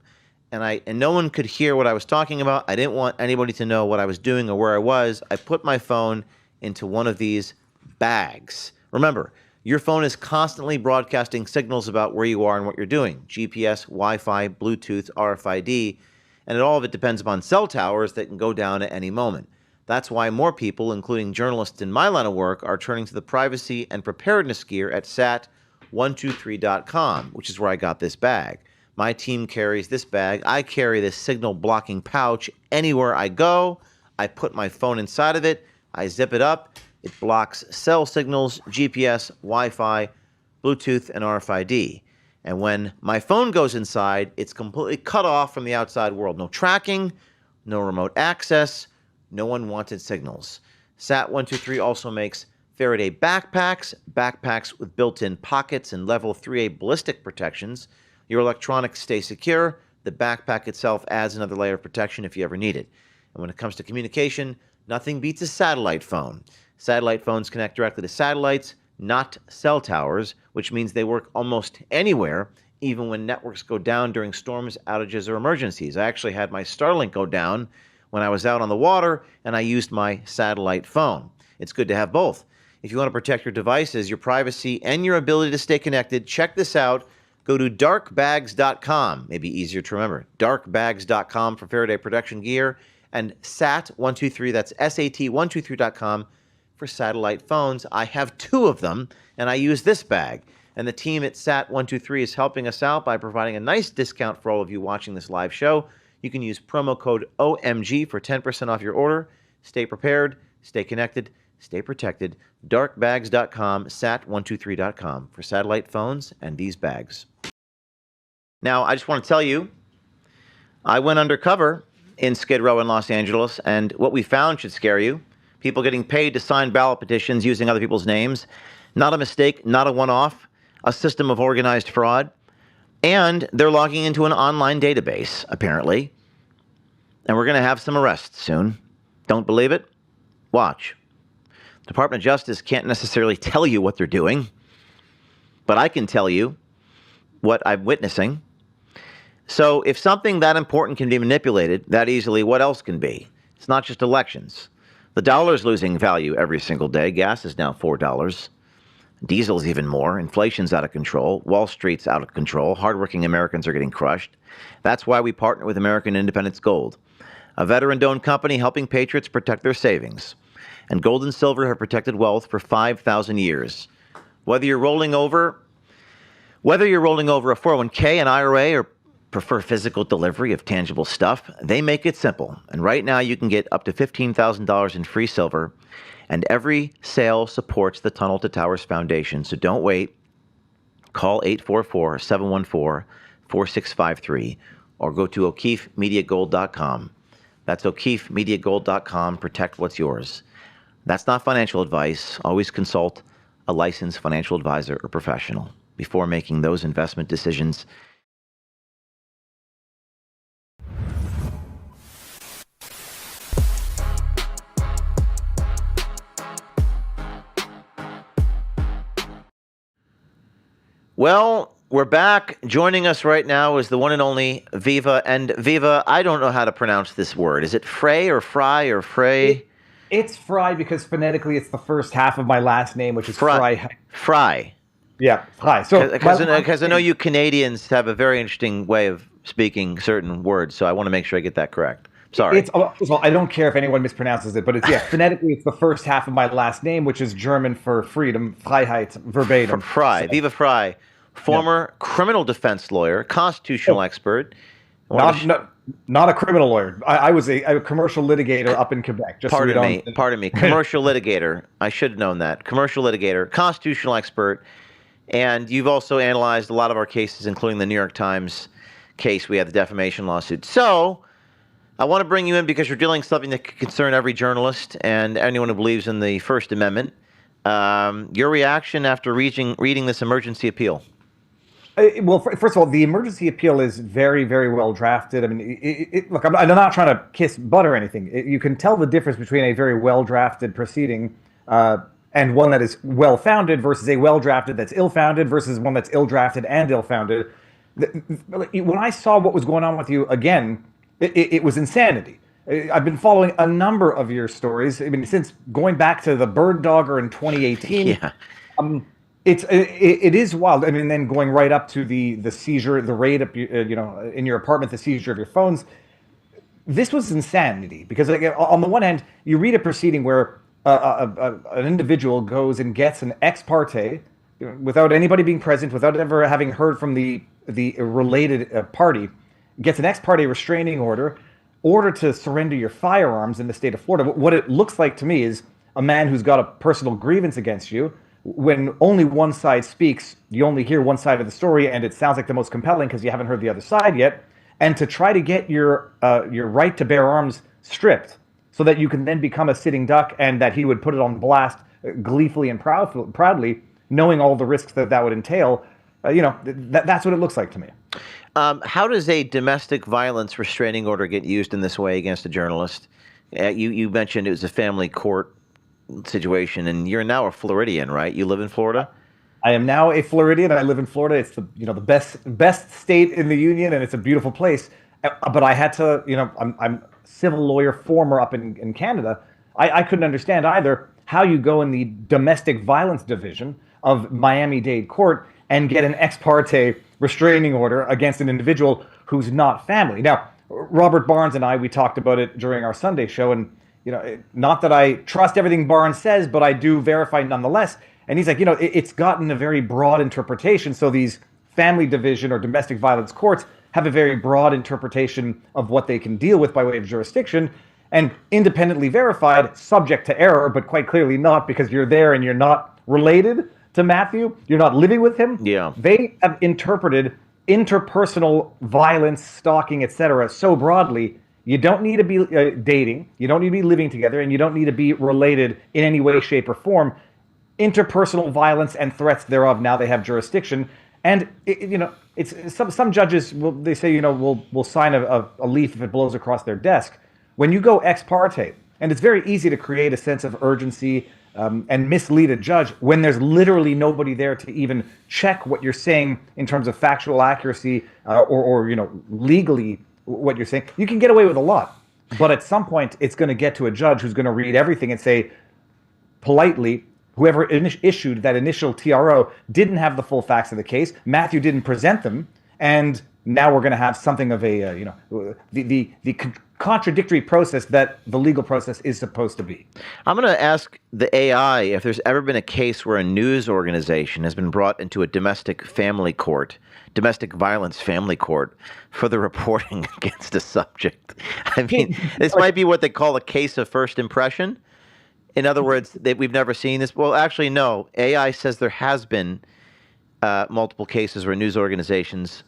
and no one could hear what I was talking about. I didn't want anybody to know what I was doing or where I was. I put my phone into one of these bags. Remember, your phone is constantly broadcasting signals about where you are and what you're doing. GPS, Wi-Fi, Bluetooth, RFID, and all of it depends upon cell towers that can go down at any moment. That's why more people, including journalists in my line of work, are turning to the privacy and preparedness gear at sat123.com, which is where I got this bag. My team carries this bag. I carry this signal blocking pouch anywhere I go. I put my phone inside of it. I zip it up. It blocks cell signals, GPS, Wi-Fi, Bluetooth, and RFID. And when my phone goes inside, it's completely cut off from the outside world. No tracking, no remote access, no unwanted signals. Sat123 also makes Faraday backpacks, backpacks with built-in pockets and level 3A ballistic protections. Your electronics stay secure. The backpack itself adds another layer of protection if you ever need it. And when it comes to communication, nothing beats a satellite phone. Satellite phones connect directly to satellites, not cell towers, which means they work almost anywhere, even when networks go down during storms, outages, or emergencies. I actually had my Starlink go down when I was out on the water, and I used my satellite phone. It's good to have both. If you want to protect your devices, your privacy, and your ability to stay connected, check this out. Go to darkbags.com, maybe easier to remember, darkbags.com for Faraday protection gear, and SAT123, that's SAT123.com for satellite phones. I have 2 of them, and I use this bag. And the team at SAT123 is helping us out by providing a nice discount for all of you watching this live show. You can use promo code OMG for 10% off your order. Stay prepared, stay connected, stay protected. Darkbags.com, SAT123.com for satellite phones and these bags. Now, I just want to tell you, I went undercover in Skid Row in Los Angeles, and what we found should scare you. People getting paid to sign ballot petitions using other people's names. Not a mistake, not a one-off, a system of organized fraud. And they're logging into an online database, apparently. And we're going to have some arrests soon. Don't believe it? Watch. The Department of Justice can't necessarily tell you what they're doing, but I can tell you what I'm witnessing. So if something that important can be manipulated that easily, what else can be? It's not just elections. The dollar's losing value every single day. Gas is now $4. Diesel's even more. Inflation's out of control. Wall Street's out of control. Hardworking Americans are getting crushed. That's why we partner with American Independence Gold, a veteran-owned company helping patriots protect their savings. And gold and silver have protected wealth for 5,000 years. Whether you're rolling over a 401k, an IRA, or prefer physical delivery of tangible stuff, they make it simple. And right now you can get up to $15,000 in free silver, and every sale supports the Tunnel to Towers Foundation. So don't wait. Call 844-714-4653 or go to o'keefemediagold.com. That's o'keefemediagold.com. Protect what's yours. That's not financial advice. Always consult a licensed financial advisor or professional before making those investment decisions. Well, we're back. Joining us right now is the one and only Viva. And Viva, I don't know how to pronounce this word. Is it Frei or Fry or Frey? It's Fry because phonetically it's the first half of my last name, which is Fry. Fry. Yeah, Fry. So because I know you Canadians have a very interesting way of speaking certain words, so I want to make sure I get that correct. Sorry. Well, I don't care if anyone mispronounces it, but it's phonetically it's the first half of my last name, which is German for freedom, Freiheit, verbatim. Frei, Viva Frei, former criminal defense lawyer, constitutional expert. Not a criminal lawyer. I was a commercial litigator up in Quebec. Pardon me. Commercial litigator. I should have known that. Commercial litigator, constitutional expert. And you've also analyzed a lot of our cases, including the New York Times case. We had the defamation lawsuit. So I want to bring you in because you're dealing with something that could concern every journalist and anyone who believes in the First Amendment. Your reaction after reading this emergency appeal? Well, first of all, the emergency appeal is very, very well drafted. I mean, look, I'm not trying to kiss butt or anything. You can tell the difference between a very well drafted proceeding and one that is well founded versus a well drafted that's ill founded versus one that's ill drafted and ill founded. When I saw what was going on with you again, it was insanity. I've been following a number of your stories. I mean, since going back to the bird dogger in 2018. Yeah. It is wild. I mean, then going right up to the seizure, the raid up, in your apartment, the seizure of your phones. This was insanity because, on the one hand, you read a proceeding where an individual goes and gets an ex parte without anybody being present, without ever having heard from the related party, gets an ex parte restraining order to surrender your firearms in the state of Florida. What it looks like to me is a man who's got a personal grievance against you. When only one side speaks, you only hear one side of the story, and it sounds like the most compelling because you haven't heard the other side yet. And to try to get your right to bear arms stripped so that you can then become a sitting duck, and that he would put it on blast gleefully and proudly, knowing all the risks that would entail, that's what it looks like to me. How does a domestic violence restraining order get used in this way against a journalist? You mentioned it was a family court situation, and you're now a Floridian, right? You live in Florida? I am now a Floridian. I live in Florida. It's the best state in the union, and it's a beautiful place. But I had to, I'm a civil lawyer, former up in Canada. I couldn't understand either how you go in the domestic violence division of Miami-Dade court and get an ex parte restraining order against an individual who's not family. Now, Robert Barnes and we talked about it during our Sunday show, and not that I trust everything Barnes says, but I do verify nonetheless. And he's like, it's gotten a very broad interpretation. So these family division or domestic violence courts have a very broad interpretation of what they can deal with by way of jurisdiction, and independently verified, subject to error, but quite clearly not, because you're there and you're not related to Matthew, you're not living with him. Yeah. They have interpreted interpersonal violence, stalking, etc. so broadly, you don't need to be dating, you don't need to be living together, and you don't need to be related in any way, shape, or form. Interpersonal violence and threats thereof, now they have jurisdiction. And it's some judges they say will sign a leaf if it blows across their desk. When you go ex parte, and it's very easy to create a sense of urgency and mislead a judge when there's literally nobody there to even check what you're saying in terms of factual accuracy or legally what you're saying. You can get away with a lot, but at some point it's going to get to a judge who's going to read everything and say politely, whoever issued that initial TRO didn't have the full facts of the case. Matthew didn't present them, and now we're going to have something of a the contradictory process that the legal process is supposed to be. I'm going to ask the AI if there's ever been a case where a news organization has been brought into a domestic violence family court for the reporting against a subject. I mean, this might be what they call a case of first impression. In other words, we've never seen this. Well, actually, no. AI says there has been multiple cases where news organizations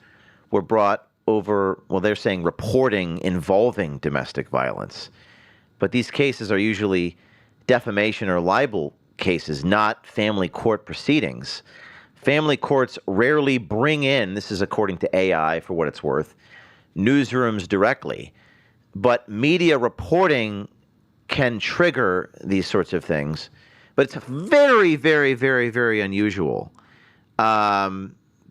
were brought over, well, they're saying reporting involving domestic violence. But these cases are usually defamation or libel cases, not family court proceedings. Family courts rarely bring in, this is according to AI for what it's worth, newsrooms directly. But media reporting can trigger these sorts of things. But it's very, very, very, very unusual.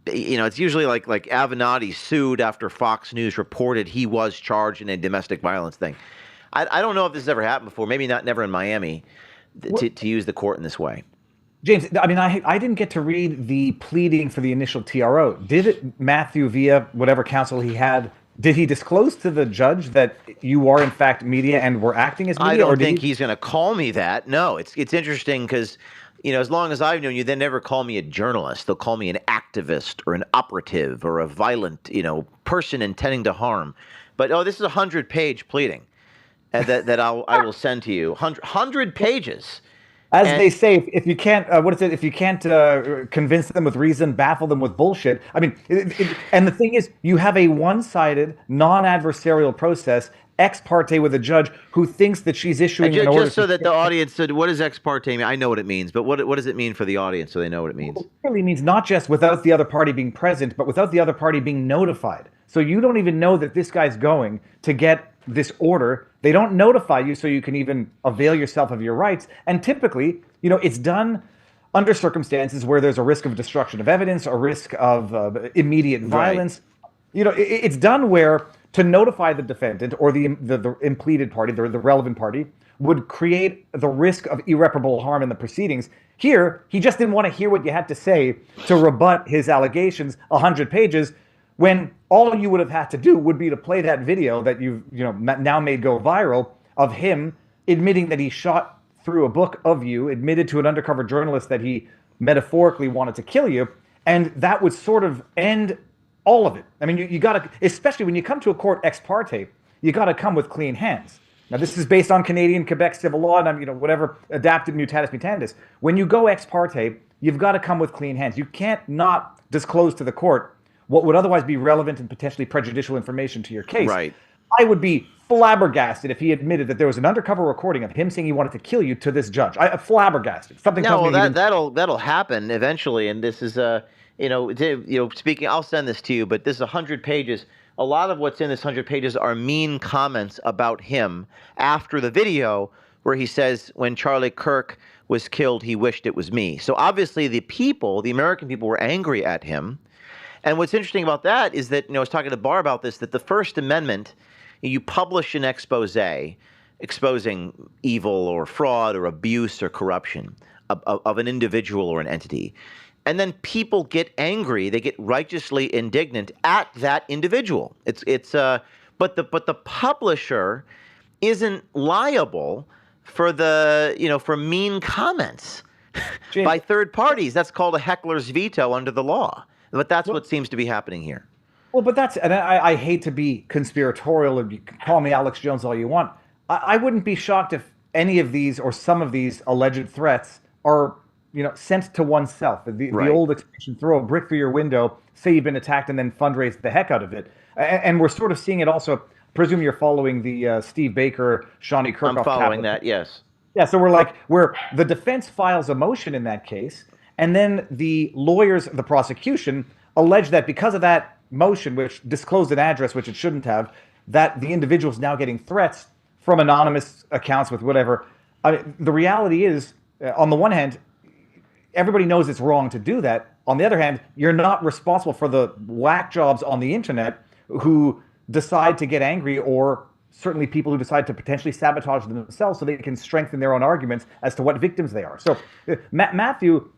It's usually like Avenatti sued after Fox News reported he was charged in a domestic violence thing. I don't know if this has ever happened before. Maybe never in Miami to use the court in this way. James, I mean, I didn't get to read the pleading for the initial TRO. Did Matthew, via whatever counsel he had, did he disclose to the judge that you are in fact media and were acting as media? I don't think he's going to call me that. No, it's interesting because, as long as I've known you, they never call me a journalist. They'll call me an activist or an operative or a violent, person intending to harm. But this is a 100-page pleading that I will send to you. 100 pages. As they say, if you can't, if you can't convince them with reason, baffle them with bullshit. I mean, and the thing is, you have a one-sided, non-adversarial process, ex parte with a judge who thinks that she's issuing an order. Just so that the audience said, what does ex parte mean? I know what it means, but what does it mean for the audience so they know what it means? It really means not just without the other party being present, but without the other party being notified. So you don't even know that this guy's going to get this order. They don't notify you so you can even avail yourself of your rights. And typically, it's done under circumstances where there's a risk of destruction of evidence, a risk of immediate violence. Right. It's done where to notify the defendant or the impleaded party, the relevant party, would create the risk of irreparable harm in the proceedings. Here, he just didn't want to hear what you had to say to rebut his allegations, 100 pages, when all you would have had to do would be to play that video that you've now made go viral of him admitting that he shot through a book of you, admitted to an undercover journalist that he metaphorically wanted to kill you, and that would sort of end all of it. I mean, you got to, especially when you come to a court ex parte, you got to come with clean hands. Now, this is based on Canadian, Quebec civil law, and whatever adapted mutatis mutandis. When you go ex parte, you've got to come with clean hands. You can't not disclose to the court what would otherwise be relevant and potentially prejudicial information to your case. Right. I would be flabbergasted if he admitted that there was an undercover recording of him saying he wanted to kill you to this judge. Flabbergasted. Something. No, that'll happen eventually, and this is speaking. I'll send this to you, but this is 100 pages. A lot of what's in this 100 pages are mean comments about him after the video, where he says when Charlie Kirk was killed, he wished it was me. So obviously, the American people, were angry at him. And what's interesting about that is that, I was talking to Barr about this, that the First Amendment, you publish an expose exposing evil or fraud or abuse or corruption of an individual or an entity. and then people get angry. They get righteously indignant at that individual. But the publisher isn't liable for for mean comments James, by third parties. That's called a heckler's veto under the law. But that's what seems to be happening here. well, but and I hate to be conspiratorial, or you can call me Alex Jones all you want. I wouldn't be shocked if any of these or some of these alleged threats are, sent to oneself. The old expression, throw a brick through your window, say you've been attacked, and then fundraise the heck out of it. And we're sort of seeing it also. Presume you're following the Steve Baker, Shawnee Kirkhoff. I'm following capital. that, yes. Yeah, so where the defense files a motion in that case, and then the lawyers, the prosecution, allege that because of that motion, which disclosed an address which it shouldn't have, that the individual is now getting threats from anonymous accounts with whatever. The reality is, on the one hand, everybody knows it's wrong to do that. On the other hand, you're not responsible for the whack jobs on the internet who decide to get angry, or certainly people who decide to potentially sabotage themselves so they can strengthen their own arguments as to what victims they are. So Matthew,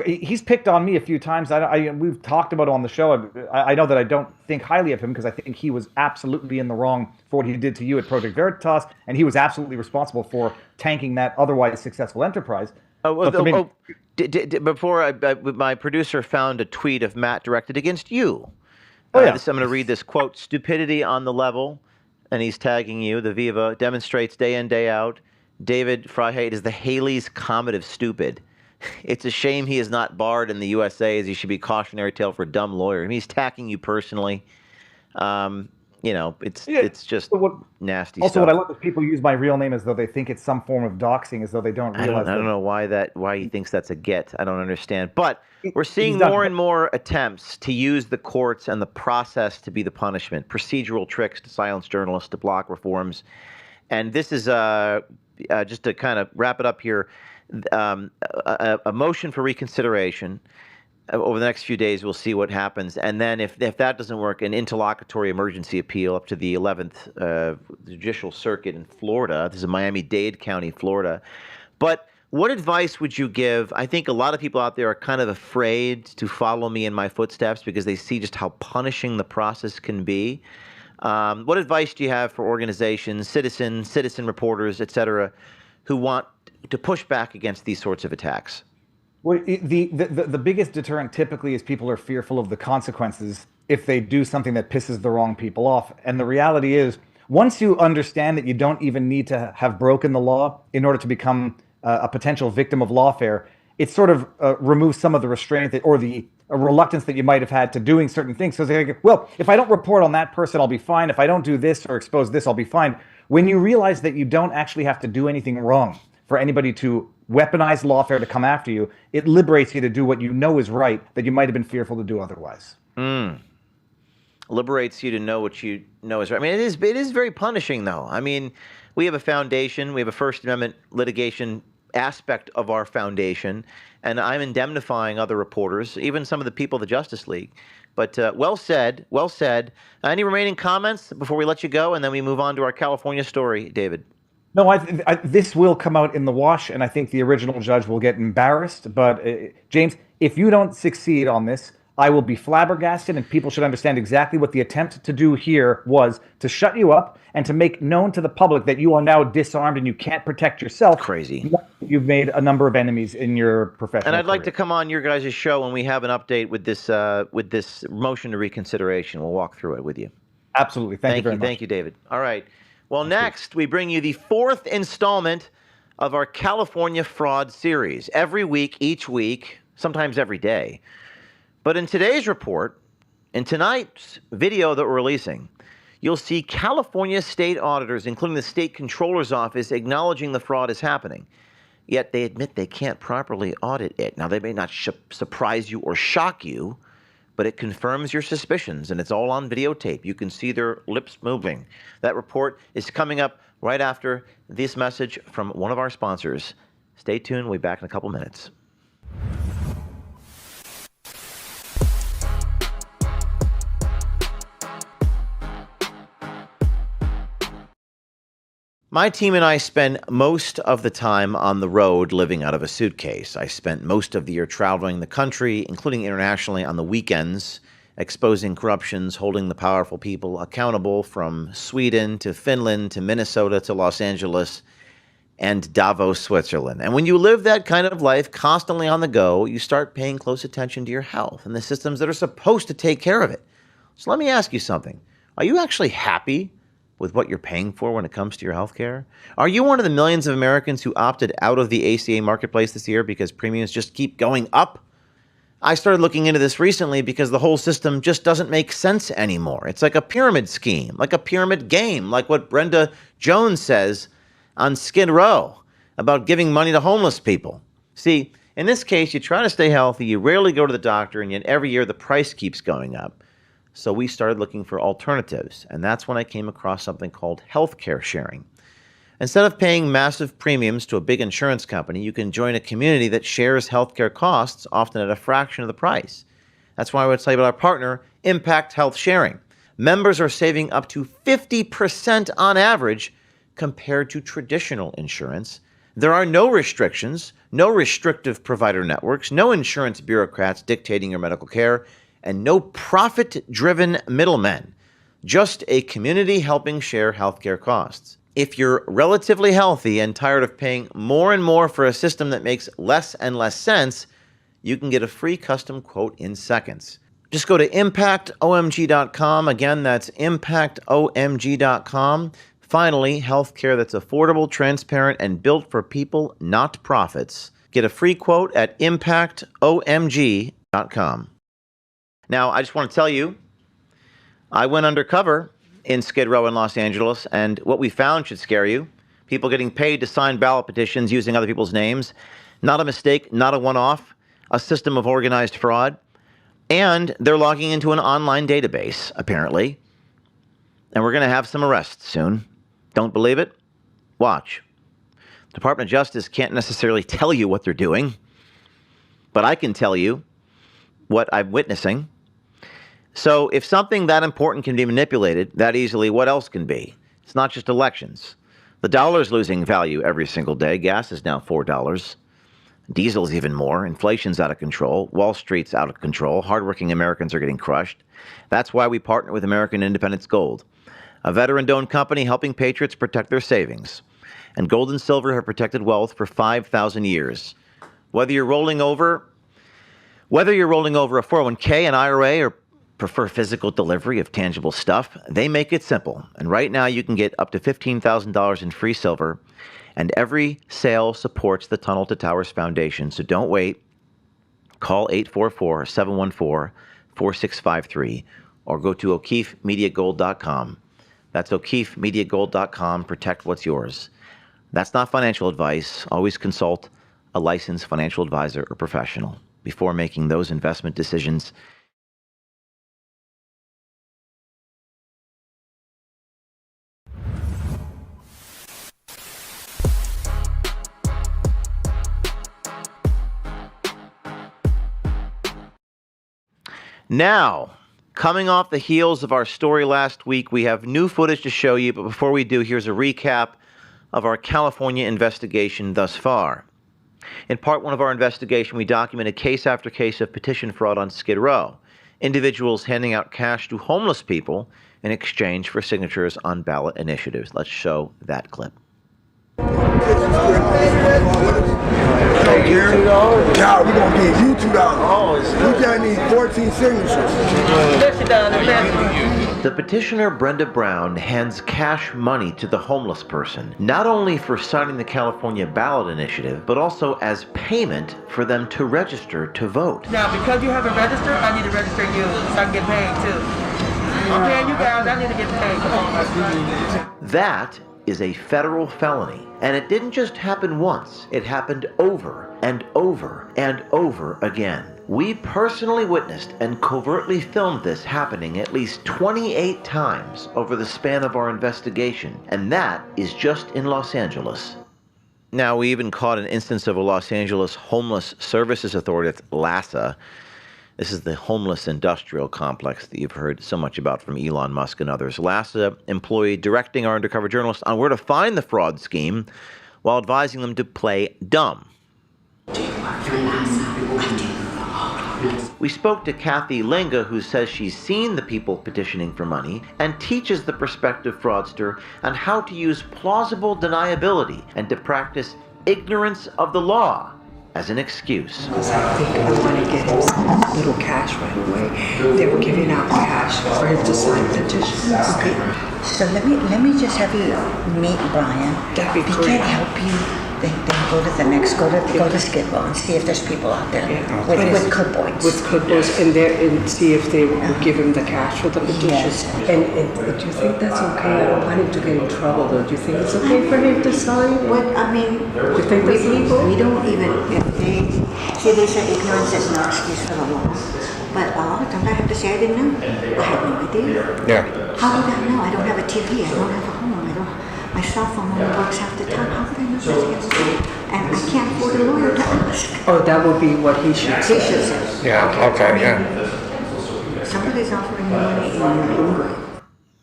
he's picked on me a few times. We've talked about it on the show. I know that I don't think highly of him because I think he was absolutely in the wrong for what he did to you at Project Veritas, and he was absolutely responsible for tanking that otherwise successful enterprise. Before my producer found a tweet of Matt directed against you. I'm going to read this quote: "Stupidity on the level," and he's tagging you. The Viva demonstrates day in, day out. David Frei is the Halley's Comet of stupid. It's a shame he is not barred in the USA, as he should be cautionary tale for a dumb lawyer. I mean, he's attacking you personally. It's just nasty also, stuff. what I love is people use my real name as though they think it's some form of doxing, as though they don't realize. I don't know why he thinks that's a get. I don't understand. But we're seeing more and more attempts to use the courts and the process to be the punishment, procedural tricks to silence journalists, to block reforms. And this is just to kind of wrap it up here, a motion for reconsideration. Over the next few days, we'll see what happens. And then if that doesn't work, an interlocutory emergency appeal up to the 11th Judicial Circuit in Florida. This is Miami-Dade County, Florida. But what advice would you give? I think a lot of people out there are kind of afraid to follow me in my footsteps because they see just how punishing the process can be. What advice do you have for organizations, citizen reporters, et cetera, who want to push back against these sorts of attacks? Well, the biggest deterrent typically is people are fearful of the consequences if they do something that pisses the wrong people off. And the reality is, once you understand that you don't even need to have broken the law in order to become a potential victim of lawfare, it sort of removes some of the restraint or the reluctance that you might have had to doing certain things. So they go, well, if I don't report on that person, I'll be fine. If I don't do this or expose this, I'll be fine. When you realize that you don't actually have to do anything wrong for anybody to weaponize lawfare to come after you, it liberates you to do what you know is right that you might have been fearful to do otherwise. Liberates you to know what you know is right. I mean, it is very punishing, though. I mean, we have a foundation. We have a First Amendment litigation aspect of our foundation, and I'm indemnifying other reporters, even some of the people of the Justice League. But well said, well said. Any remaining comments before we let you go, and then we move on to our California story, David? No, this will come out in the wash, and I think the original judge will get embarrassed. But James, if you don't succeed on this, I will be flabbergasted, and people should understand exactly what the attempt to do here was, to shut you up and to make known to the public that you are now disarmed and you can't protect yourself. Crazy. You've made a number of enemies in your professional And I'd like career. to come on your guys' show when we have an update with this motion to reconsideration. We'll walk through it with you. Absolutely. Thank you very much. Thank you, David. All right. Well, next, we bring you the fourth installment of our California fraud series. Every week, each week, sometimes every day. But in today's report, in tonight's video that we're releasing, you'll see California state auditors, including the state controller's office, acknowledging the fraud is happening. Yet they admit they can't properly audit it. Now, they may not surprise you or shock you, but it confirms your suspicions, and it's all on videotape. You can see their lips moving. That report is coming up right after this message from one of our sponsors. Stay tuned. We'll be back in a couple minutes. My team and I spend most of the time on the road living out of a suitcase. I spent most of the year traveling the country, including internationally on the weekends, exposing corruptions, holding the powerful people accountable from Sweden to Finland to Minnesota to Los Angeles and Davos, Switzerland. And when you live that kind of life constantly on the go, you start paying close attention to your health and the systems that are supposed to take care of it. So let me ask you something. Are you actually happy with what you're paying for when it comes to your health care? Are you one of the millions of Americans who opted out of the ACA marketplace this year because premiums just keep going up? I started looking into this recently because the whole system just doesn't make sense anymore. It's like a pyramid scheme, like a pyramid game, like what Brenda Jones says on Skid Row about giving money to homeless people. See, in this case, you try to stay healthy, you rarely go to the doctor, and yet every year the price keeps going up. So we started looking for alternatives, and that's when I came across something called healthcare sharing. Instead of paying massive premiums to a big insurance company, you can join a community that shares healthcare costs, often at a fraction of the price. That's why I would tell you about our partner, Impact Health Sharing. Members are saving up to 50% on average compared to traditional insurance. There are no restrictions, no restrictive provider networks, no insurance bureaucrats dictating your medical care, and no profit-driven middlemen, just a community helping share healthcare costs. If you're relatively healthy and tired of paying more and more for a system that makes less and less sense, you can get a free custom quote in seconds. Just go to impactomg.com. Again, that's impactomg.com. Finally, healthcare that's affordable, transparent, and built for people, not profits. Get a free quote at impactomg.com. Now, I just want to tell you, I went undercover in Skid Row in Los Angeles, and what we found should scare you. People getting paid to sign ballot petitions using other people's names. Not a mistake, not a one-off, a system of organized fraud. And they're logging into an online database, apparently. And we're going to have some arrests soon. Don't believe it? Watch. The Department of Justice can't necessarily tell you what they're doing, but I can tell you what I'm witnessing. So if something that important can be manipulated that easily, what else can be? It's not just elections. The dollar's losing value every single day. Gas is now $4. Diesel's even more. Inflation's out of control. Wall Street's out of control. Hardworking Americans are getting crushed. That's why we partner with American Independence Gold, a veteran-owned company helping patriots protect their savings. And gold and silver have protected wealth for 5,000 years. Whether you're rolling over a 401k, an IRA, or prefer physical delivery of tangible stuff, they make it simple. And right now you can get up to $15,000 in free silver, and every sale supports the Tunnel to Towers Foundation. So don't wait. Call 844-714-4653 or go to o'keefemediagold.com. That's o'keefemediagold.com. Protect what's yours. That's not financial advice. Always consult a licensed financial advisor or professional before making those investment decisions. Now, coming off the heels of our story last week, we have new footage to show you, but before we do, here's a recap of our California investigation thus far. In part one of our investigation, we documented case after case of petition fraud on Skid Row, individuals handing out cash to homeless people in exchange for signatures on ballot initiatives. Let's show that clip. God, we're gonna give you $2. You gotta need 14 signatures. The petitioner, Brenda Brown, hands cash money to the homeless person, not only for signing the California ballot initiative, but also as payment for them to register to vote. Now, because you haven't registered, I need to register you so I can get paid too. I'm paying you guys, I need to get paid. That is a federal felony. And it didn't just happen once, it happened over and over and over again. We personally witnessed and covertly filmed this happening at least 28 times over the span of our investigation, and that is just in Los Angeles. Now, we even caught an instance of a Los Angeles Homeless Services Authority, LASA. This is the homeless industrial complex that you've heard so much about from Elon Musk and others. LASA employee directing our undercover journalists on where to find the fraud scheme while advising them to play dumb. We spoke to Kathy Linga, who says she's seen the people petitioning for money and teaches the prospective fraudster on how to use plausible deniability and to practice ignorance of the law as an excuse. Because I think I want to get him some little cash right away. They were giving out cash for him to sign petitions. Okay. So let me just have you meet Brian. That'd be if he great. can't help you, then go to the next, go to Skid Row and see if there's people out there with clipboards. With clipboards and see if they will give him the cash for the petitions. Yes. And do you think that's okay? I don't want him to get in trouble though. Do you think it's okay for him to sign? What I mean, you think that's legal? We don't even, if they say ignorance is no excuse for the law. But a lot of times I have to say I didn't know. I had no idea. Yeah. How would I know? I don't have a TV. I don't have a home. My cell phone only works half the time. How would I know that's against the law? And I can't afford a lawyer to ask. Oh, that would be what he should say. He should say. Yeah, okay, yeah. Somebody's offering you money and you're angry.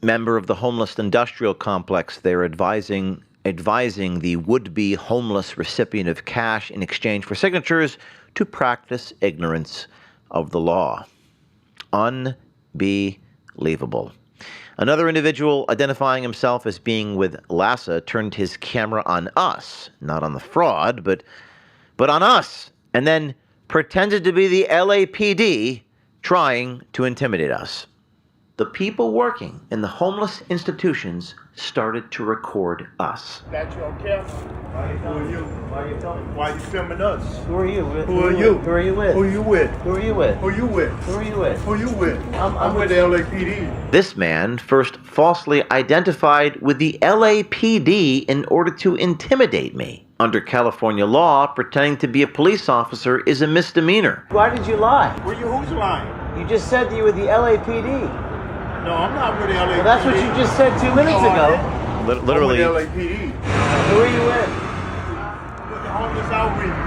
Member of the homeless industrial complex, they're advising the would-be homeless recipient of cash in exchange for signatures to practice ignorance of the law. Unbelievable. Another individual identifying himself as being with LASA turned his camera on us, not on the fraud, but on us, and then pretended to be the LAPD trying to intimidate us. The people working in the homeless institutions started to record us. Got you on camera. Who are you? Why are you filming? Why are you filming us? Who are you? Who are you? Who are you with? Who you with? Who are you with? Who you with? Who are you with? Who you with? I'm with the LAPD. This man first falsely identified with the LAPD in order to intimidate me. Under California law, pretending to be a police officer is a misdemeanor. Why did you lie? Who's lying? You just said that you were the LAPD. No, I'm not with the LAPD. Well, that's what you just said 2 minutes ago. Literally. I'm with the LAPD. Who are you with? With the homeless outreach.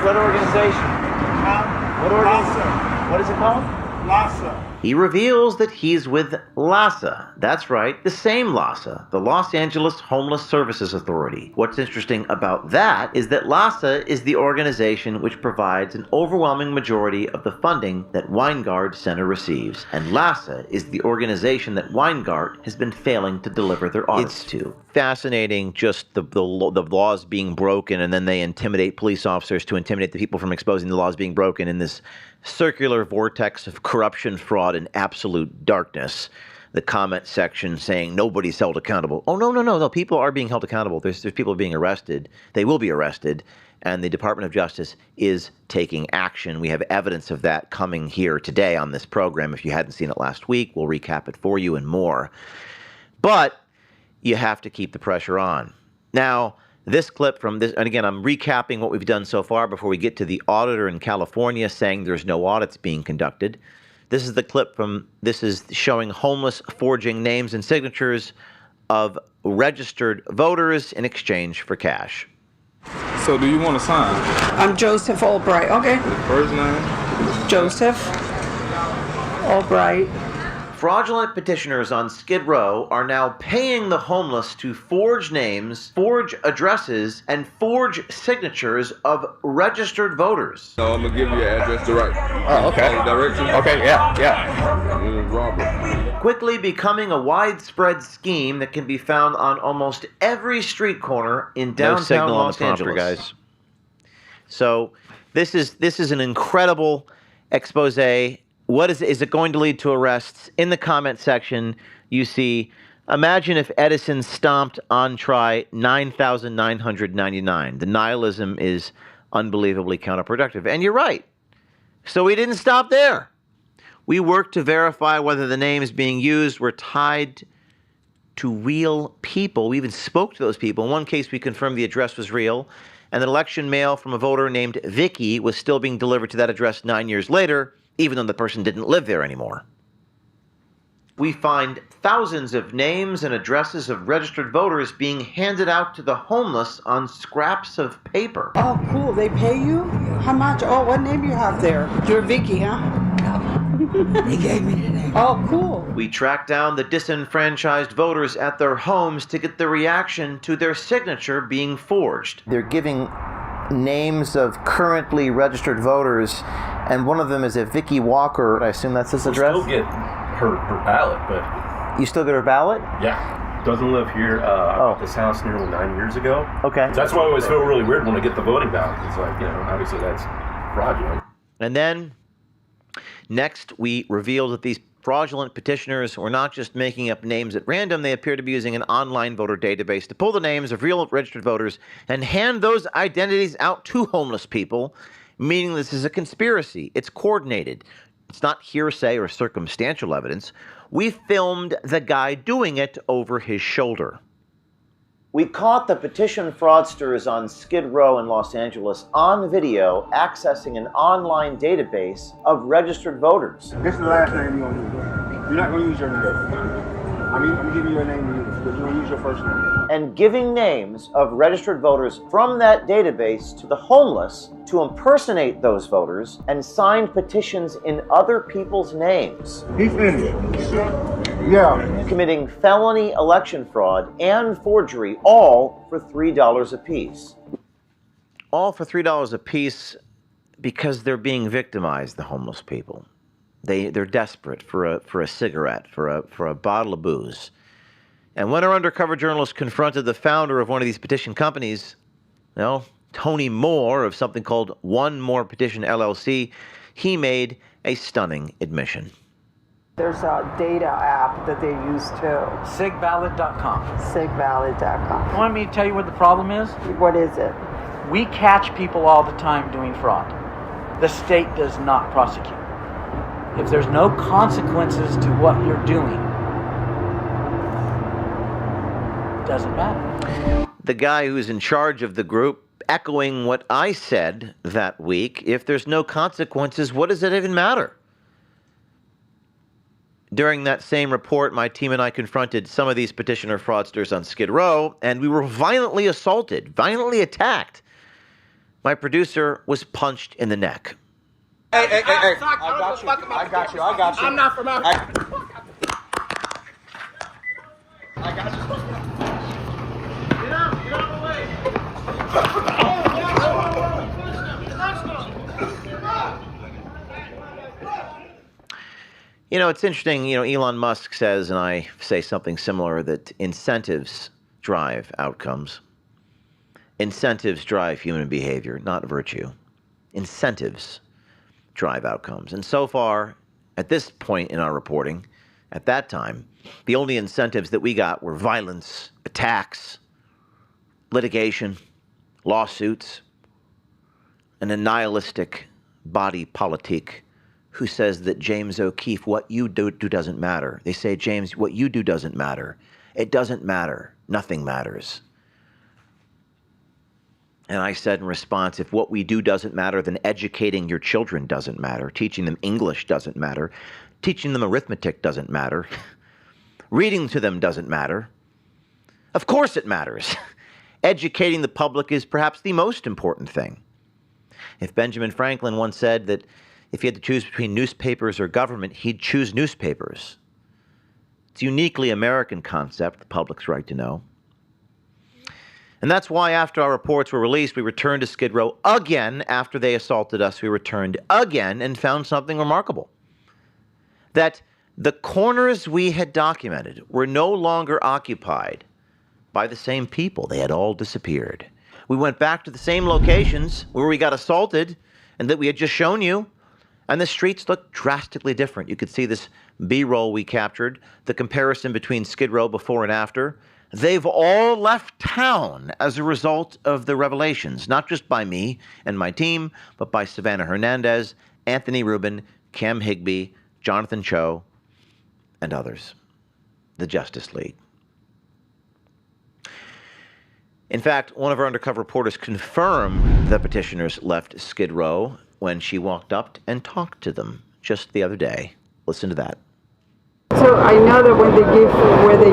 What organization? Huh? What organization? LASA. What is it called? LASA. He reveals that he's with LASA. That's right, the same LASA, the Los Angeles Homeless Services Authority. What's interesting about that is that LASA is the organization which provides an overwhelming majority of the funding that Weingart Center receives. And LASA is the organization that Weingart has been failing to deliver their audits to. Fascinating, just the laws being broken, and then they intimidate police officers to intimidate the people from exposing the laws being broken in this circular vortex of corruption, fraud, and absolute darkness. The comment section saying nobody's held accountable. Oh, no. People are being held accountable. There's people being arrested. They will be arrested. And the Department of Justice is taking action. We have evidence of that coming here today on this program. If you hadn't seen it last week, we'll recap it for you and more. But you have to keep the pressure on. Now, this clip from this, and again, I'm recapping what we've done so far before we get to the auditor in California saying there's no audits being conducted. This is the clip from, this is showing homeless forging names and signatures of registered voters in exchange for cash. So do you want to sign? I'm Joseph Albright. Okay. First name? Joseph Albright. Fraudulent petitioners on Skid Row are now paying the homeless to forge names, forge addresses, and forge signatures of registered voters. So I'm going to give you your address to write. Oh, okay. Directions? Okay, yeah. Robert. Quickly becoming a widespread scheme that can be found on almost every street corner in downtown Los Angeles. Guys. So this is an incredible expose. What is it going to lead to arrests? In the comment section, you see, imagine if Edison stomped on try 9,999. The nihilism is unbelievably counterproductive. And you're right. So we didn't stop there. We worked to verify whether the names being used were tied to real people. We even spoke to those people. In one case, we confirmed the address was real, and that election mail from a voter named Vicky was still being delivered to that address 9 years later, even though the person didn't live there anymore. We find thousands of names and addresses of registered voters being handed out to the homeless on scraps of paper. Oh, cool. They pay you? How much? Oh, what name you have there? You're Vicky, huh? They gave me the name. Oh, cool. We tracked down the disenfranchised voters at their homes to get the reaction to their signature being forged. They're giving names of currently registered voters, and one of them is a Vicky Walker. I assume that's his address? Still get her ballot, but... You still get her ballot? Yeah. Doesn't live here. I bought this house nearly 9 years ago. Okay. So that's why I always feel really weird when I get the voting ballot. It's like, obviously that's fraudulent. And then, next, we revealed that these fraudulent petitioners were not just making up names at random. They appear to be using an online voter database to pull the names of real registered voters and hand those identities out to homeless people, meaning this is a conspiracy. It's coordinated. It's not hearsay or circumstantial evidence. We filmed the guy doing it over his shoulder. We caught the petition fraudsters on Skid Row in Los Angeles on video accessing an online database of registered voters. This is the last name you're going to use. You're not going to use your name. I'm giving you a name to use, but you're going to use your first name. And giving names of registered voters from that database to the homeless to impersonate those voters and sign petitions in other people's names. He finished. Yeah. Committing felony election fraud and forgery, all for $3 apiece. All for $3 apiece because they're being victimized, the homeless people. They're desperate for a cigarette, for a bottle of booze. And when our undercover journalist confronted the founder of one of these petition companies, Tony Moore of something called One More Petition LLC, he made a stunning admission. There's a data app that they use too. SigValid.com. SigValid.com. You want me to tell you what the problem is? What is it? We catch people all the time doing fraud. The state does not prosecute. If there's no consequences to what you're doing, it doesn't matter. The guy who's in charge of the group echoing what I said that week, if there's no consequences, what does it even matter? During that same report, my team and I confronted some of these petitioner fraudsters on Skid Row, and we were violently assaulted, violently attacked. My producer was punched in the neck. Hey. I got you. I'm not from out here. I got you. Get out of the way. It's interesting, Elon Musk says, and I say something similar, that incentives drive outcomes. Incentives drive human behavior, not virtue. Incentives drive outcomes. And so far, at this point in our reporting, at that time, the only incentives that we got were violence, attacks, litigation, lawsuits, and a nihilistic body politique who says that, James O'Keefe, what you do doesn't matter. They say, James, what you do doesn't matter. It doesn't matter. Nothing matters. And I said in response, if what we do doesn't matter, then educating your children doesn't matter. Teaching them English doesn't matter. Teaching them arithmetic doesn't matter. Reading to them doesn't matter. Of course it matters. Educating the public is perhaps the most important thing. If Benjamin Franklin once said that if he had to choose between newspapers or government, he'd choose newspapers. It's a uniquely American concept, the public's right to know. And that's why after our reports were released, we returned to Skid Row again after they assaulted us. We returned again and found something remarkable. That the corners we had documented were no longer occupied by the same people. They had all disappeared. We went back to the same locations where we got assaulted and that we had just shown you, and the streets looked drastically different. You could see this B-roll we captured, the comparison between Skid Row before and after. They've all left town as a result of the revelations, not just by me and my team, but by Savannah Hernandez, Anthony Rubin, Cam Higbee, Jonathan Cho, and others. The Justice League. In fact, one of our undercover reporters confirmed the petitioners left Skid Row when she walked up and talked to them just the other day. Listen to that. So I know that when they